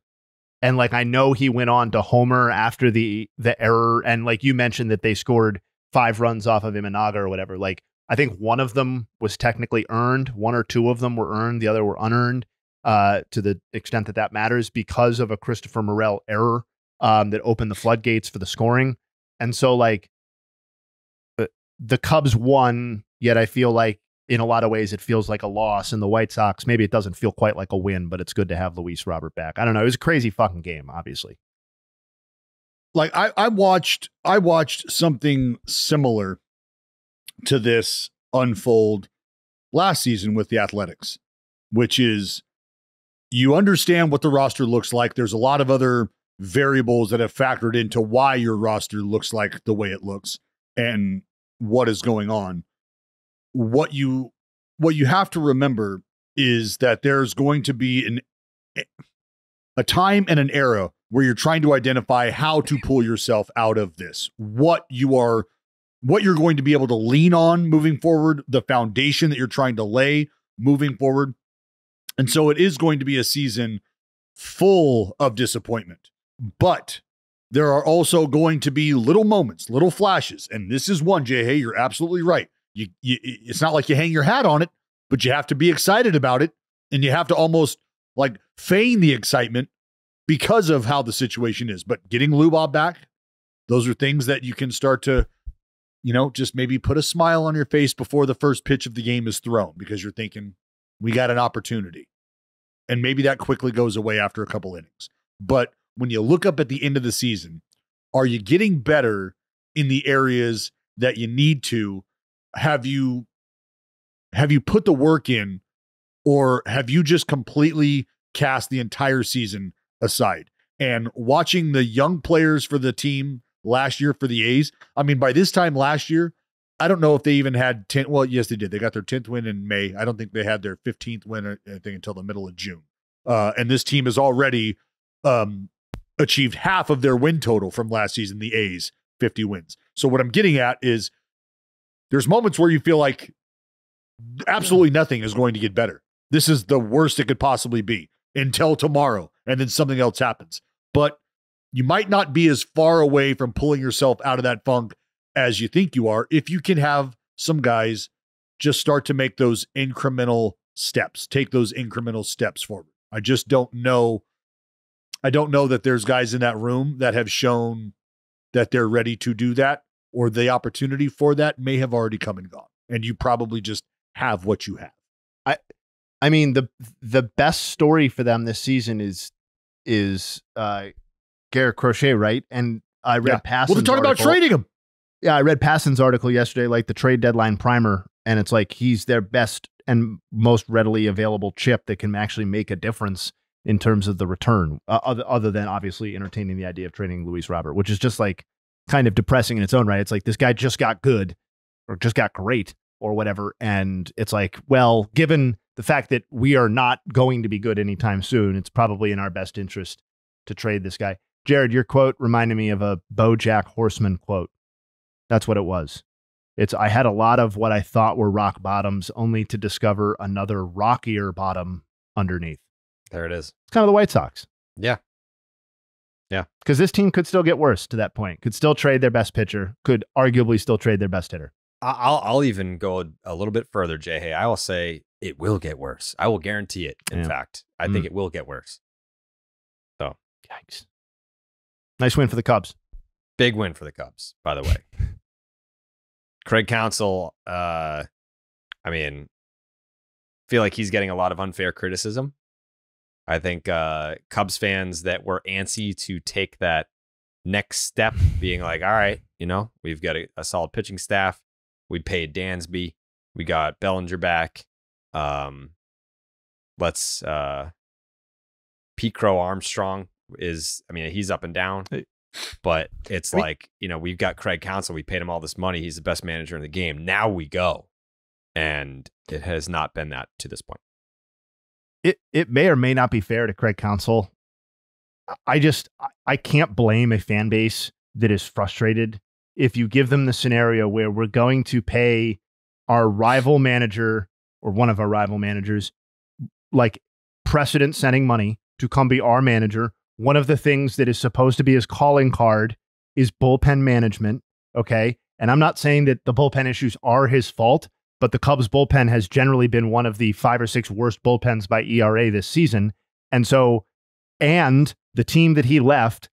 like, I know he went on to homer after the error, and like you mentioned that they scored 5 runs off of Imanaga or whatever. Like, I think one of them was technically earned. 1 or 2 of them were earned. The other were unearned, to the extent that matters, because of a Christopher Morel error that opened the floodgates for the scoring. And so like, the Cubs won, yet I feel like in a lot of ways it feels like a loss. And the White Sox, maybe it doesn't feel quite like a win, but it's good to have Luis Robert back. I don't know. It was a crazy fucking game, obviously. Like I watched something similar to this unfold last season with the Athletics, which is, you understand what the roster looks like. There's a lot of other variables that have factored into why your roster looks like the way it looks and what is going on. What you have to remember is that there's going to be a time and an era where you're trying to identify how to pull yourself out of this, what you're going to be able to lean on moving forward, the foundation that you're trying to lay moving forward. And so it is going to be a season full of disappointment, but there are also going to be little moments, little flashes. And this is one, Jayhay, you're absolutely right. It's not like you hang your hat on it, but you have to be excited about it. And you have to almost like feign the excitement because of how the situation is. But getting Lubob back, those are things that you can start to, just maybe put a smile on your face before the first pitch of the game is thrown, because you're thinking, we got an opportunity. And maybe that quickly goes away after a couple innings. But when you look up at the end of the season, are you getting better in the areas that you need to? Have you put the work in, or have you just completely cast the entire season aside? And watching the young players for the team last year for the A's, I mean, by this time last year, I don't know if they even had 10. Well, yes, they did. They got their 10th win in May. I don't think they had their 15th win, I think, until the middle of June. And this team has already achieved half of their win total from last season, the A's, 50 wins. So what I'm getting at is there's moments where you feel like absolutely nothing is going to get better. This is the worst it could possibly be until tomorrow, and then something else happens. But you might not be as far away from pulling yourself out of that funk as you think you are if you can have some guys just start to make those incremental steps, take those incremental steps forward. I just don't know. I don't know that there's guys in that room that have shown that they're ready to do that, or the opportunity for that may have already come and gone. And you probably just have what you have. I mean, the best story for them this season is Gerrit Crochet, right? And I read Passan's Well, they're talking about trading him. Yeah, I read Passan's article yesterday, like the trade deadline primer, and it's like he's their best and most readily available chip that can actually make a difference in terms of the return, other than obviously entertaining the idea of trading Luis Robert, which is just like kind of depressing in its own right. It's like this guy just got good or just got great or whatever. And it's like, well, given the fact that we are not going to be good anytime soon, it's probably in our best interest to trade this guy. Jared, your quote reminded me of a BoJack Horseman quote. That's what it was. It's, I had a lot of what I thought were rock bottoms only to discover another rockier bottom underneath. There it is. It's kind of the White Sox. Yeah. Yeah. Because this team could still get worse to that point. Could still trade their best pitcher. Could arguably still trade their best hitter. I'll even go a little bit further, Jayhay. I will say it will get worse. I will guarantee it. In fact, I think it will get worse. So, yikes. Nice win for the Cubs. Big win for the Cubs, by the way. Craig Counsell, I mean, feel like he's getting a lot of unfair criticism. I think Cubs fans that were antsy to take that next step, being like, all right, you know, we've got a solid pitching staff. We paid Dansby. We got Bellinger back. Let's Pete Crow Armstrong is, I mean, he's up and down, but it's like, you know, we've got Craig Counsell. We paid him all this money. He's the best manager in the game. Now we go. And it has not been that to this point. It may or may not be fair to Craig Counsell. I can't blame a fan base that is frustrated if you give them the scenario where we're going to pay our rival manager or one of our rival managers like precedent-setting money to come be our manager. One of the things that is supposed to be his calling card is bullpen management, okay? And I'm not saying that the bullpen issues are his fault, but the Cubs bullpen has generally been one of the 5 or 6 worst bullpens by ERA this season. And so, and the team that he left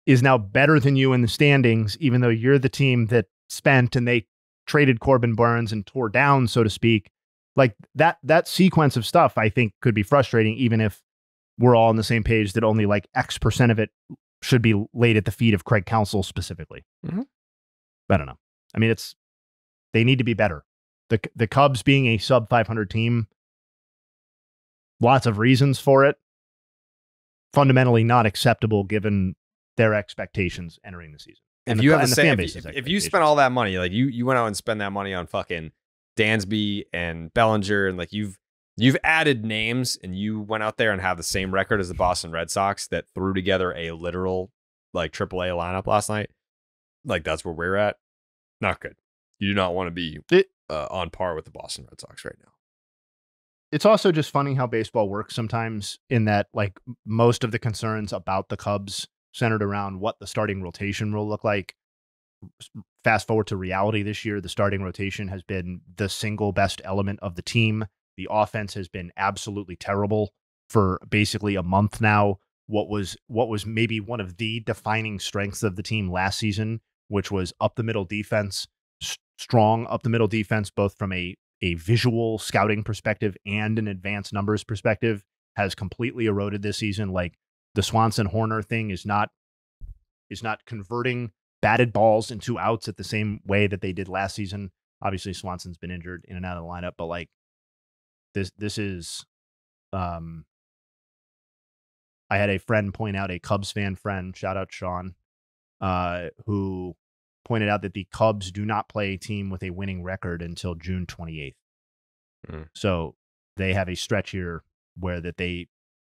is now better than you in the standings, even though you're the team that spent and they traded Corbin Burnes and tore down, so to speak. Like that sequence of stuff, I think, could be frustrating, even if we're all on the same page that only like X% of it should be laid at the feet of Craig Counsell specifically. Mm-hmm. I don't know. I mean, they need to be better. The Cubs being a sub 500 team, lots of reasons for it. Fundamentally not acceptable given their expectations entering the season. And if you have the fan base, if you spent all that money, like you went out and spent that money on fucking Dansby and Bellinger, and like you've added names, and you went out there and have the same record as the Boston Red Sox that threw together a literal like AAA lineup last night. Like that's where we're at. Not good. You do not want to be on par with the Boston Red Sox right now. It's also just funny how baseball works sometimes, in that like most of the concerns about the Cubs centered around what the starting rotation will look like. Fast forward to reality this year, the starting rotation has been the single best element of the team. The offense has been absolutely terrible for basically a month now. What was maybe one of the defining strengths of the team last season, which was up the middle defense, strong up the middle defense, both from a visual scouting perspective and an advanced numbers perspective, has completely eroded this season. Like the Swanson Horner thing is not converting batted balls into outs at the same way that they did last season. Obviously Swanson's been injured in and out of the lineup, but like this is I had a friend point out, a Cubs fan friend, shout out Sean, who pointed out that the Cubs do not play a team with a winning record until June 28th. So they have a stretch here where that they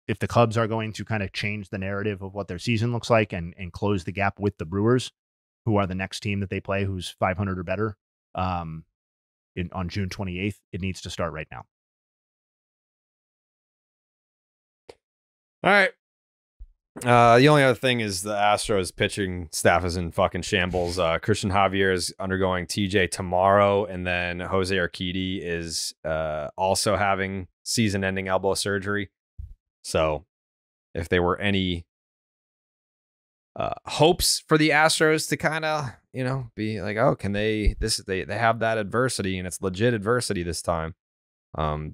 if the Cubs are going to kind of change the narrative of what their season looks like and close the gap with the Brewers, who are the next team that they play, who's 500 or better, on June 28th, it needs to start right now. All right. The only other thing is the Astros pitching staff is in fucking shambles. Christian Javier is undergoing TJ tomorrow, and then Jose Urquidy is also having season-ending elbow surgery. So if there were any hopes for the Astros to kind of, be like, oh, can they have that adversity, and it's legit adversity this time.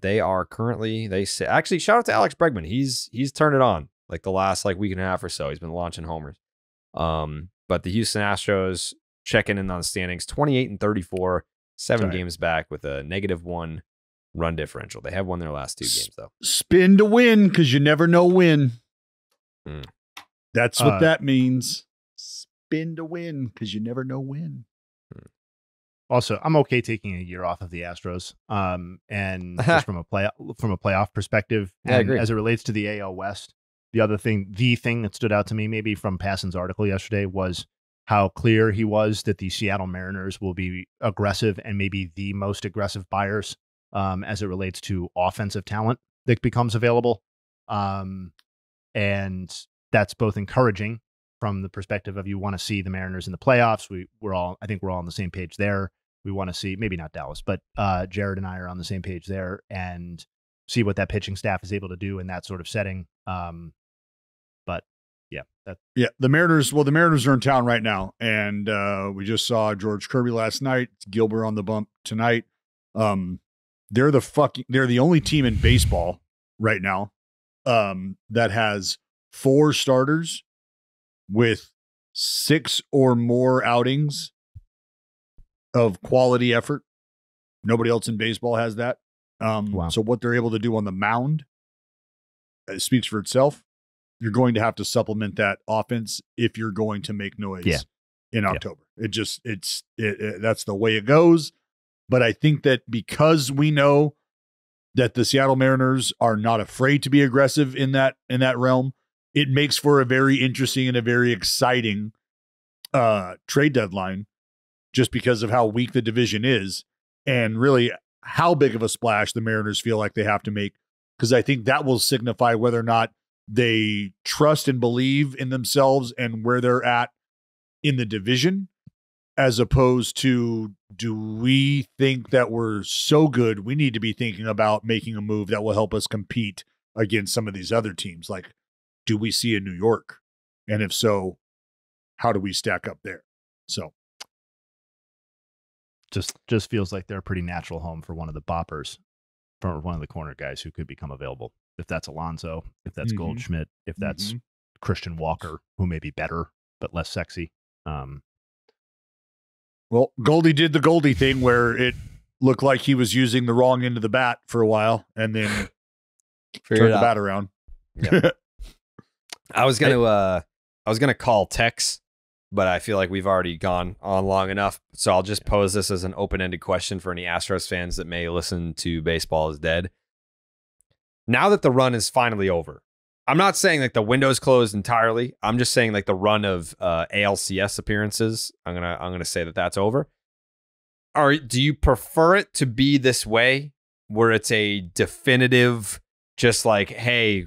They are currently, actually, shout out to Alex Bregman. He's turned it on like the last week and a half or so. He's been launching homers. But the Houston Astros checking in on the standings, 28-34, 7 games back with a -1 run differential. They have won their last 2 games though. Spin to win, because you never know when. That's what that means. Spin to win, because you never know when. Also, I'm okay taking a year off of the Astros, and just from a playoff perspective, and I agree. As it relates to the AL West, the thing that stood out to me, maybe from Passan's article yesterday, was how clear he was that the Seattle Mariners will be aggressive and maybe the most aggressive buyers as it relates to offensive talent that becomes available, and that's both encouraging from the perspective of you want to see the Mariners in the playoffs. I think we're all on the same page there. We want to see, maybe not Dallas, but Gerrit and I are on the same page there, and see what that pitching staff is able to do in that sort of setting. But the Mariners. Well, the Mariners are in town right now, and we just saw George Kirby last night. Gilbert on the bump tonight. They're the only team in baseball right now that has 4 starters with 6 or more outings of quality effort. Nobody else in baseball has that. Wow. So what they're able to do on the mound speaks for itself. You're going to have to supplement that offense if you're going to make noise in October. That's the way it goes. But I think that because we know that the Seattle Mariners are not afraid to be aggressive in that realm, it makes for a very interesting and a very exciting trade deadline, just because of how weak the division is and really how big of a splash the Mariners feel like they have to make. Because I think that will signify whether or not they trust and believe in themselves and where they're at in the division, as opposed to, do we think that we're so good we need to be thinking about making a move that will help us compete against some of these other teams? Like, do we see a New York? And if so, how do we stack up there? So just feels like they're a pretty natural home for one of the boppers, for one of the corner guys who could become available. If that's Alonso, if that's Goldschmidt, if that's Christian Walker, who may be better but less sexy. Well, Goldie did the Goldie thing where it looked like he was using the wrong end of the bat for a while and then turned the bat around. Yep. I was gonna call Tex, but I feel like we've already gone on long enough. So I'll just pose this as an open-ended question for any Astros fans that may listen to Baseball is Dead. Now that the run is finally over, I'm not saying like the window's closed entirely. I'm just saying like the run of ALCS appearances. I'm gonna say that that's over. Do you prefer it to be this way, where it's a definitive, just like, hey,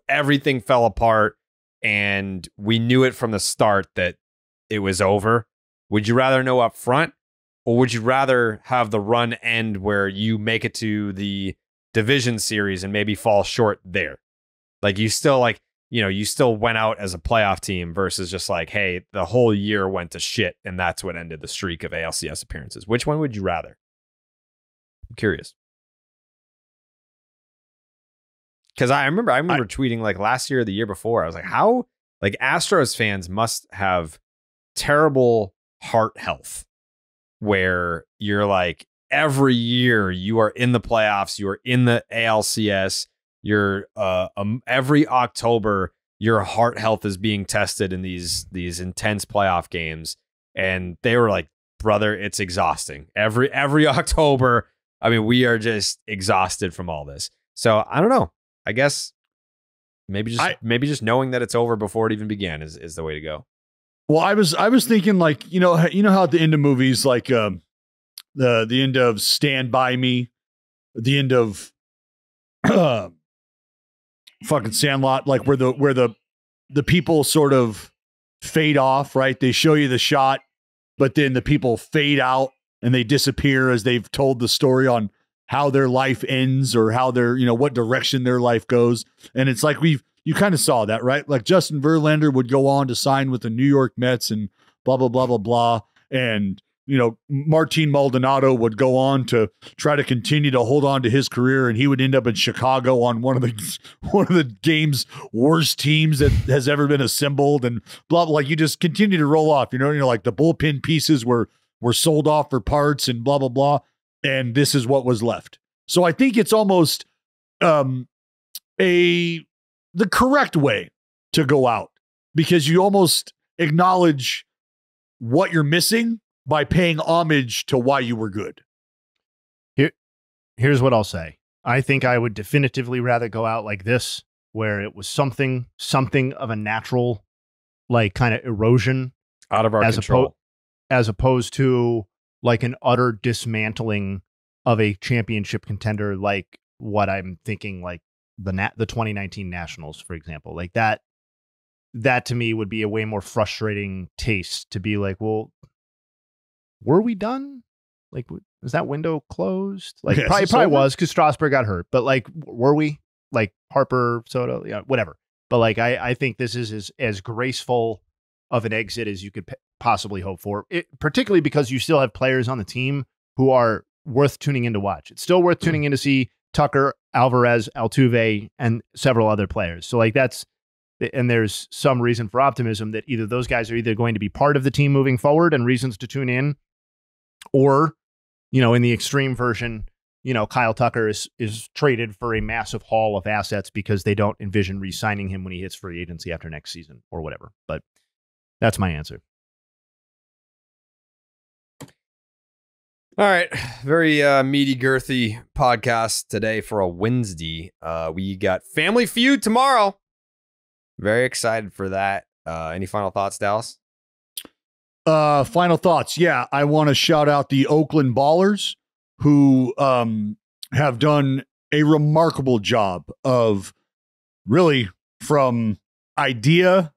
everything fell apart and we knew it from the start that it was over? Would you rather know up front, or would you rather have the run end where you make it to the division series and maybe fall short there? Like, you still you still went out as a playoff team versus just like, hey, the whole year went to shit and that's what ended the streak of ALCS appearances. Which one would you rather? I'm curious. Because I remember tweeting like last year or the year before, I was like, how, like, Astros fans must have terrible heart health where you're like, every year you are in the playoffs, you are in the ALCS, you're every October your heart health is being tested in these intense playoff games. And they were like, brother, it's exhausting. Every October, I mean, we are just exhausted from all this. So I don't know. I guess Maybe just knowing that it's over before it even began is the way to go. Well, I was thinking like, you know how at the end of movies, like the end of Stand By Me, the end of fucking Sandlot, like where the people sort of fade off, right? They show you the shot, but then the people fade out and they disappear as they've told the story on how their life ends or how their, what direction their life goes. And it's like you kind of saw that, right? Like Justin Verlander would go on to sign with the New York Mets and blah, blah, blah, blah, blah. And, Martin Maldonado would go on to try to continue to hold on to his career, and he would end up in Chicago on one of the game's worst teams that has ever been assembled, and blah, blah. Like you just continue to roll off, like the bullpen pieces were sold off for parts and blah, blah, blah. And this is what was left. So I think it's almost the correct way to go out, because you almost acknowledge what you're missing by paying homage to why you were good. Here's what I'll say. I think I would definitively rather go out like this, where it was something of a natural, like kind of erosion out of our control, as opposed to like an utter dismantling of a championship contender, like what I'm thinking, like the 2019 Nationals, for example. Like that to me would be a way more frustrating taste, to be like, well, were we done? Like, was that window closed? Like, yes, probably was, because Strasburg got hurt. But like, were we? Like Harper, Soto, whatever. But like, I think this is as graceful of an exit as you could possibly hope for. Particularly because you still have players on the team who are worth tuning in to watch. It's still worth tuning in to see Tucker, Alvarez, Altuve, and several other players. So like and there's some reason for optimism that either those guys are either going to be part of the team moving forward and reasons to tune in, or, in the extreme version, Kyle Tucker is traded for a massive haul of assets because they don't envision re-signing him when he hits free agency after next season or whatever. But that's my answer. All right. Very meaty, girthy podcast today for a Wednesday. We got Family Feud tomorrow. Very excited for that. Any final thoughts, Dallas? Final thoughts. Yeah, I want to shout out the Oakland Ballers, who have done a remarkable job of really, from idea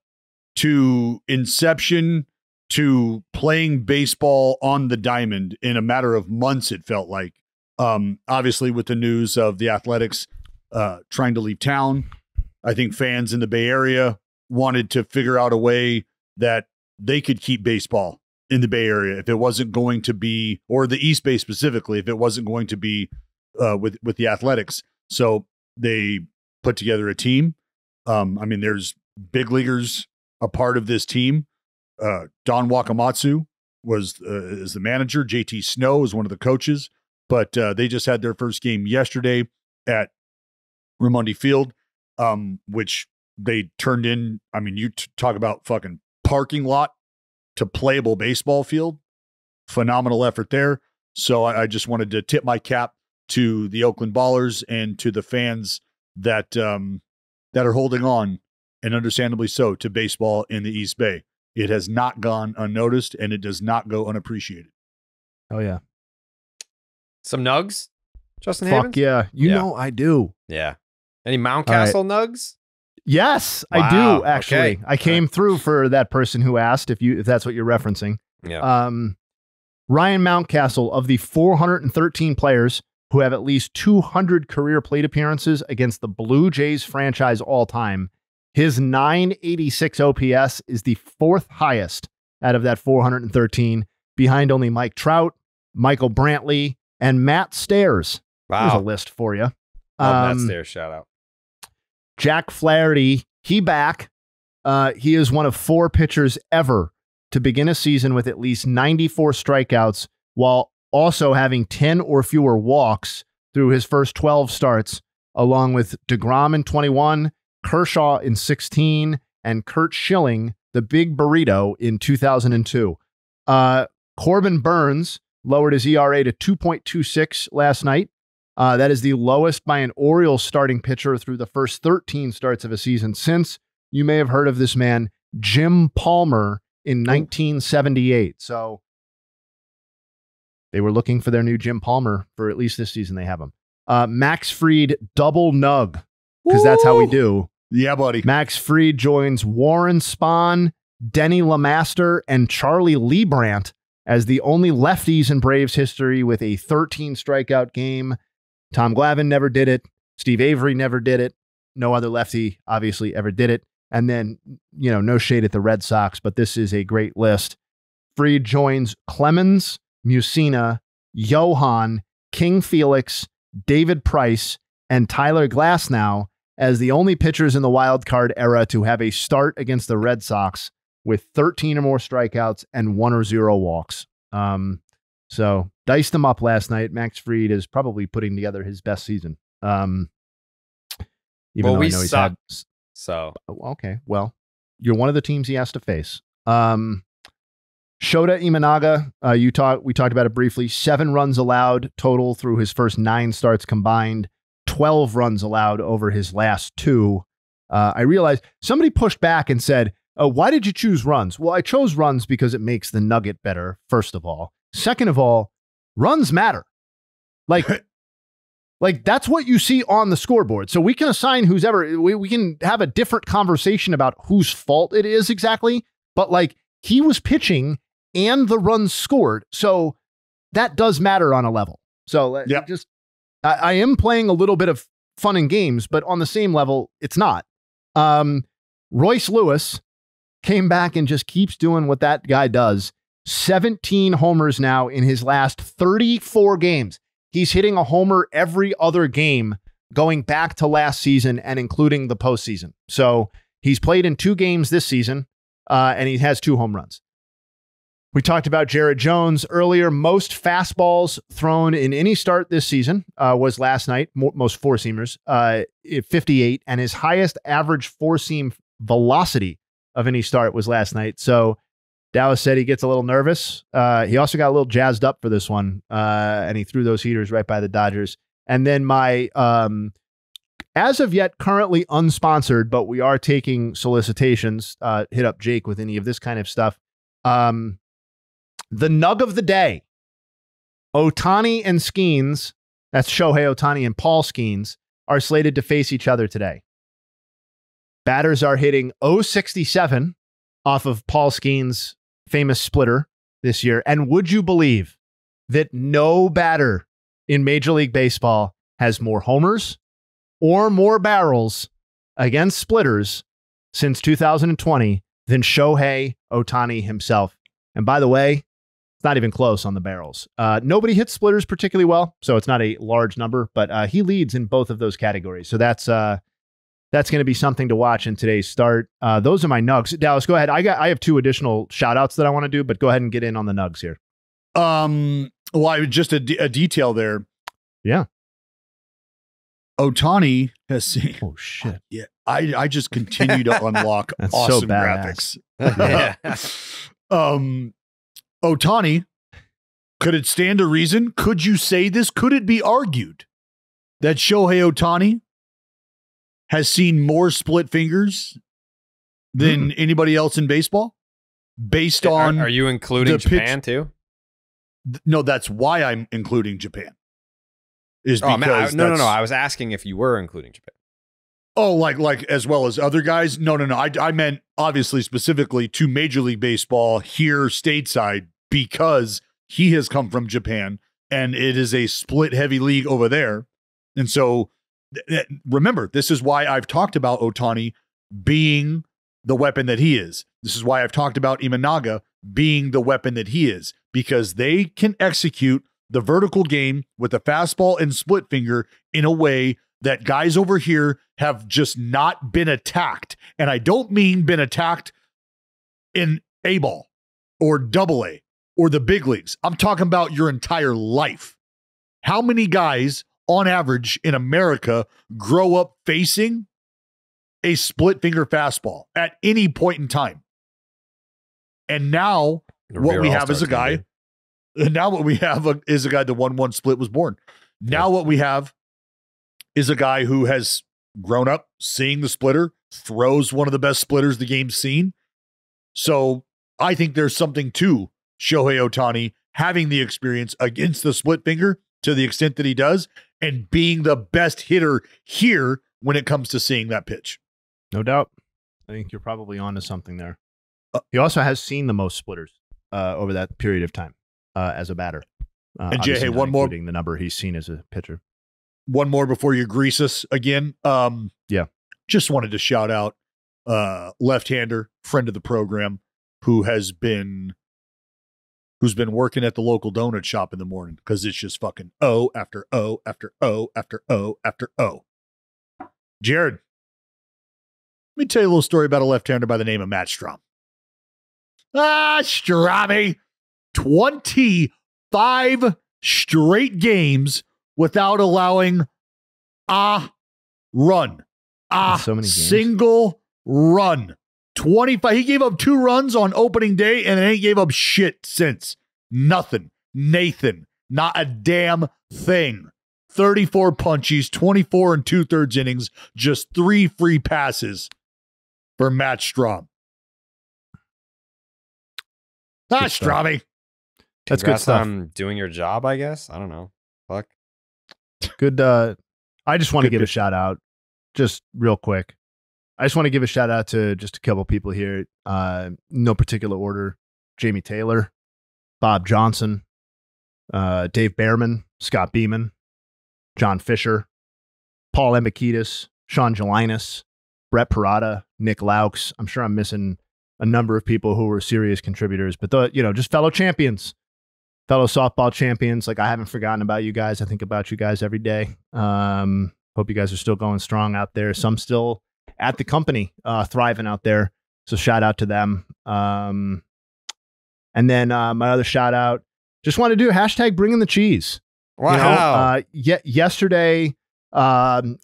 to inception to playing baseball on the diamond in a matter of months, it felt like. Obviously, with the news of the Athletics trying to leave town, I think fans in the Bay Area wanted to figure out a way that they could keep baseball in the Bay Area if it wasn't going to be, or the East Bay specifically, if it wasn't going to be with the Athletics. So they put together a team. There's big leaguers a part of this team. Don Wakamatsu is the manager. JT Snow is one of the coaches, but they just had their first game yesterday at Raimondi Field, which they turned in. You talk about fucking parking lot to playable baseball field. Phenomenal effort there. So I just wanted to tip my cap to the Oakland Ballers and to the fans that are holding on, and understandably so, to baseball in the East Bay. It has not gone unnoticed, and it does not go unappreciated. Oh yeah. Some nugs, Justin Fuck Havens? yeah. You know I do. Yeah. Any Mountcastle nugs? Yes, Wow. I do, actually. Okay. I came through for that person who asked, if that's what you're referencing. Yeah. Ryan Mountcastle, of the 413 players who have at least 200 career plate appearances against the Blue Jays franchise all time, his 986 OPS is the fourth highest out of that 413, behind only Mike Trout, Michael Brantley, and Matt Stairs. Wow. There's a list for you. Love Matt Stairs, shout out. Jack Flaherty, he back. He is one of 4 pitchers ever to begin a season with at least 94 strikeouts, while also having 10 or fewer walks through his first 12 starts, along with DeGrom in 21, Kershaw in 16, and Kurt Schilling, the big burrito, in 2002. Corbin Burns lowered his ERA to 2.26 last night. That is the lowest by an Orioles starting pitcher through the first 13 starts of a season since, you may have heard of this man, Jim Palmer, in 1978. So they were looking for their new Jim Palmer for at least this season. They have him. Max Fried double nug, because that's how we do. Yeah, buddy. Max Fried joins Warren Spahn, Denny LeMaster, and Charlie Leibrandt as the only lefties in Braves history with a 13 strikeout game. Tom Glavine never did it. Steve Avery never did it. No other lefty obviously ever did it. And then, no shade at the Red Sox, but this is a great list. Fried joins Clemens, Musina, Johan, King Felix, David Price, and Tyler Glasnow as the only pitchers in the wild card era to have a start against the Red Sox with 13 or more strikeouts and 1 or 0 walks. So diced him up last night. Max Fried is probably putting together his best season. Even though I know he's had. So okay, well, you're one of the teams he has to face. Shota Imanaga, we talked about it briefly. 7 runs allowed total through his first 9 starts combined. 12 runs allowed over his last 2. I realized somebody pushed back and said, why did you choose runs? Well, I chose runs because it makes the nugget better, first of all. Second of all, runs matter. Like that's what you see on the scoreboard. So we can assign we can have a different conversation about whose fault it is exactly. But he was pitching and the runs scored. So that does matter on a level. So I am playing a little bit of fun and games, but on the same level, it's not. Royce Lewis came back and just keeps doing what that guy does. 17 homers now in his last 34 games. He's hitting a homer every other game going back to last season and including the postseason. So he's played in 2 games this season, and he has 2 home runs. We talked about Gerrit Jones earlier. Most fastballs thrown in any start this season was last night, most four-seamers, 58, and his highest average four-seam velocity of any start was last night. So Dallas said he gets a little nervous. He also got a little jazzed up for this one, and he threw those heaters right by the Dodgers. And then my, as of yet, currently unsponsored, but we are taking solicitations. Hit up Jake with any of this kind of stuff. The nug of the day, Ohtani and Skenes, that's Shohei Ohtani and Paul Skenes, are slated to face each other today. Batters are hitting .067 off of Paul Skenes' famous splitter this year. And would you believe that no batter in Major League Baseball has more homers or more barrels against splitters since 2020 than Shohei Ohtani himself? And by the way, it's not even close on the barrels. Nobody hits splitters particularly well, so it's not a large number, but he leads in both of those categories. So that's going to be something to watch in today's start. Those are my nugs. Dallas, go ahead. I have 2 additional shout outs that I want to do, but go ahead and get in on the nugs here. Well, just a detail there. Yeah. Ohtani has seen. Oh shit. Yeah. I just continue to unlock awesome graphics. Yeah. Ohtani, could it stand to reason? Could you say this? Could it be argued that Shohei Ohtani has seen more split fingers than anybody else in baseball? Based on... Are you including Japan too? No, that's why I'm including Japan. No. I was asking if you were including Japan. Oh, like as well as other guys? No. I meant obviously specifically to Major League Baseball here stateside because he has come from Japan and it is a split heavy league over there. And so remember, this is why I've talked about Ohtani being the weapon that he is. This is why I've talked about Imanaga being the weapon that he is, because they can execute the vertical game with a fastball and split finger in a way that guys over here have just not been attacked. And I don't mean been attacked in A-ball or AA or the big leagues. I'm talking about your entire life. How many guys on average in America grow up facing a split finger fastball at any point in time? And now what we have is a guy. And now what we have is a guy that 1-1 split was born. Now what we have is a guy who has grown up seeing the splitter, throws one of the best splitters the game's seen. So I think there's something to Shohei Ohtani having the experience against the split finger to the extent that he does and being the best hitter here when it comes to seeing that pitch. No doubt. I think you're probably onto something there. He also has seen the most splitters over that period of time as a batter. And Jayhay, one more. Including the number he's seen as a pitcher. One more before you grease us again. Yeah. Just wanted to shout out left-hander, friend of the program, who's been working at the local donut shop in the morning because it's just fucking O after O after O after O after O. Jared, let me tell you a little story about a left-hander by the name of Matt Strom. Strommy, 25 straight games without allowing a run. So many games. Single run. 25. He gave up 2 runs on opening day and ain't gave up shit since. Nothing. Nathan. Not a damn thing. 34 punchies, 24 and 2/3 innings, just 3 free passes for Matt Strom. Strommy. That's good stuff. Doing your job, I guess. I don't know. Fuck. Good. I just want to give a shout out, just real quick. I just want to give a shout out to just a couple people here. No particular order. Jamie Taylor, Bob Johnson, Dave Behrman, Scott Beeman, John Fisher, Paul Embakidis, Sean Gelinas, Brett Parada, Nick Laux. I'm sure I'm missing a number of people who were serious contributors, but just fellow champions, fellow softball champions. Like, I haven't forgotten about you guys. I think about you guys every day. Hope you guys are still going strong out there. Some still at the company, thriving out there. So shout out to them. And then my other shout out, just want to do hashtag bringing the cheese. Wow. Yesterday, Allie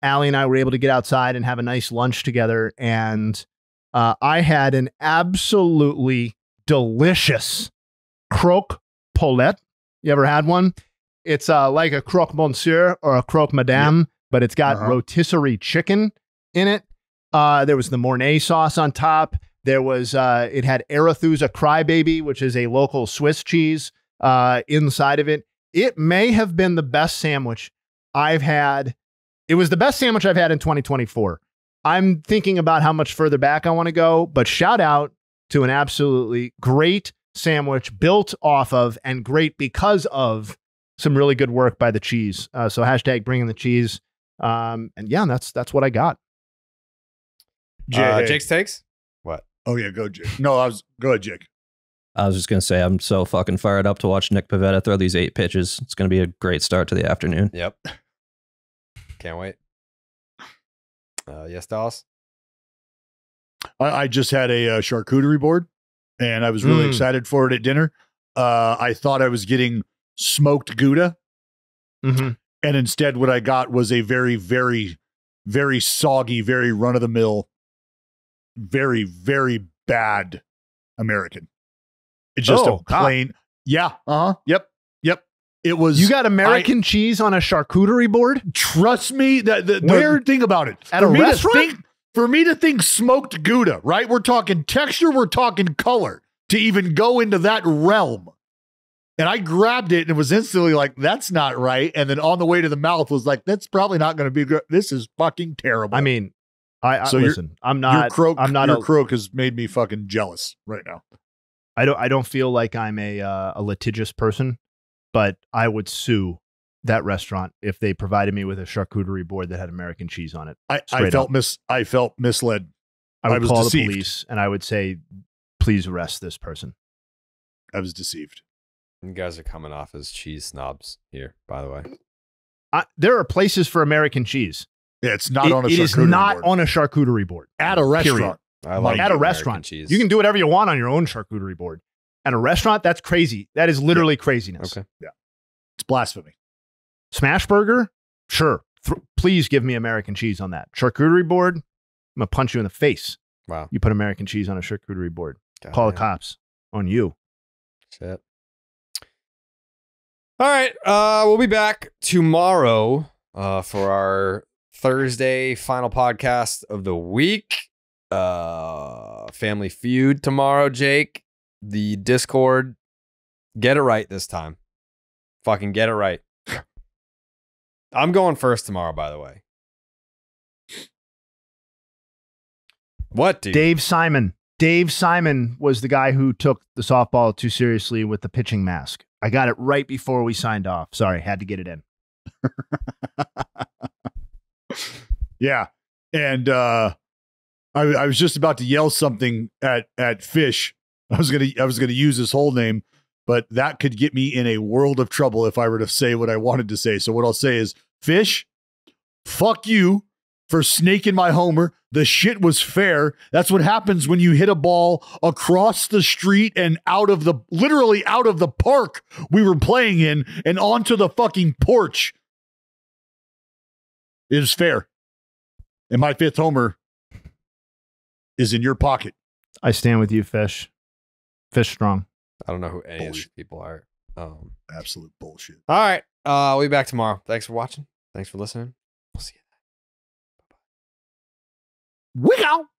and I were able to get outside and have a nice lunch together. And I had an absolutely delicious croque Paulette. You ever had one? It's like a croque monsieur or a croque madame, but it's got rotisserie chicken in it. There was the Mornay sauce on top. There was, it had Arethusa Crybaby, which is a local Swiss cheese inside of it. It may have been the best sandwich I've had. It was the best sandwich I've had in 2024. I'm thinking about how much further back I want to go, but shout out to an absolutely great sandwich built off of and great because of some really good work by the cheese. So hashtag bringing the cheese. And yeah, that's what I got. Jake's takes? What? Oh yeah, go Jake. Go ahead, Jake. I was just going to say, I'm so fucking fired up to watch Nick Pivetta throw these 8 pitches. It's going to be a great start to the afternoon. Yep. Can't wait. Yes, Dallas? I just had a charcuterie board, and I was really excited for it at dinner. I thought I was getting smoked Gouda, and instead what I got was a very, very, very soggy, very run-of-the-mill, very, very bad American. It's just a plain, yep. It was. You got American cheese on a charcuterie board? Trust me, the weird thing about it. At a restaurant? For me to think smoked Gouda, right? We're talking texture, we're talking color to even go into that realm. And I grabbed it and it was instantly like, that's not right. And then on the way to the mouth was like, that's probably not going to be good. This is fucking terrible. I mean, listen, your croak has made me fucking jealous right now. I don't feel like I'm a litigious person, but I would sue that restaurant if they provided me with a charcuterie board that had American cheese on it. I felt misled. I would call deceived. the police and I would say, please arrest this person. I was deceived. You guys are coming off as cheese snobs here, by the way. There are places for American cheese. Yeah, it's not on a charcuterie board. It is not on a charcuterie board. At a restaurant. At a restaurant. Cheese. You can do whatever you want on your own charcuterie board. At a restaurant, that's crazy. That is literally craziness. Okay. Yeah. It's blasphemy. Smash burger? Sure. Please give me American cheese on that. Charcuterie board? I'm going to punch you in the face. Wow. You put American cheese on a charcuterie board. God, Call the cops on you. Shit. All right. We'll be back tomorrow for our Thursday final podcast of the week. Family Feud tomorrow, Jake. The Discord. Get it right this time. Fucking get it right. I'm going first tomorrow, by the way. What, dude? Dave Simon. Dave Simon was the guy who took the softball too seriously with the pitching mask. I got it right before we signed off. Sorry, had to get it in. Yeah. And I was just about to yell something at Fish. I was gonna use his whole name, but that could get me in a world of trouble if I were to say what I wanted to say. So what I'll say is, Fish, fuck you for snaking my homer. The shit was fair. That's what happens when you hit a ball across the street and literally out of the park we were playing in and onto the fucking porch. It is fair. And my 5th homer is in your pocket. I stand with you, Fish. Fish strong. I don't know who any of these people are. Absolute bullshit. All right. We'll be back tomorrow. Thanks for watching. Thanks for listening. We'll see you then. Bye-bye. Wiggle!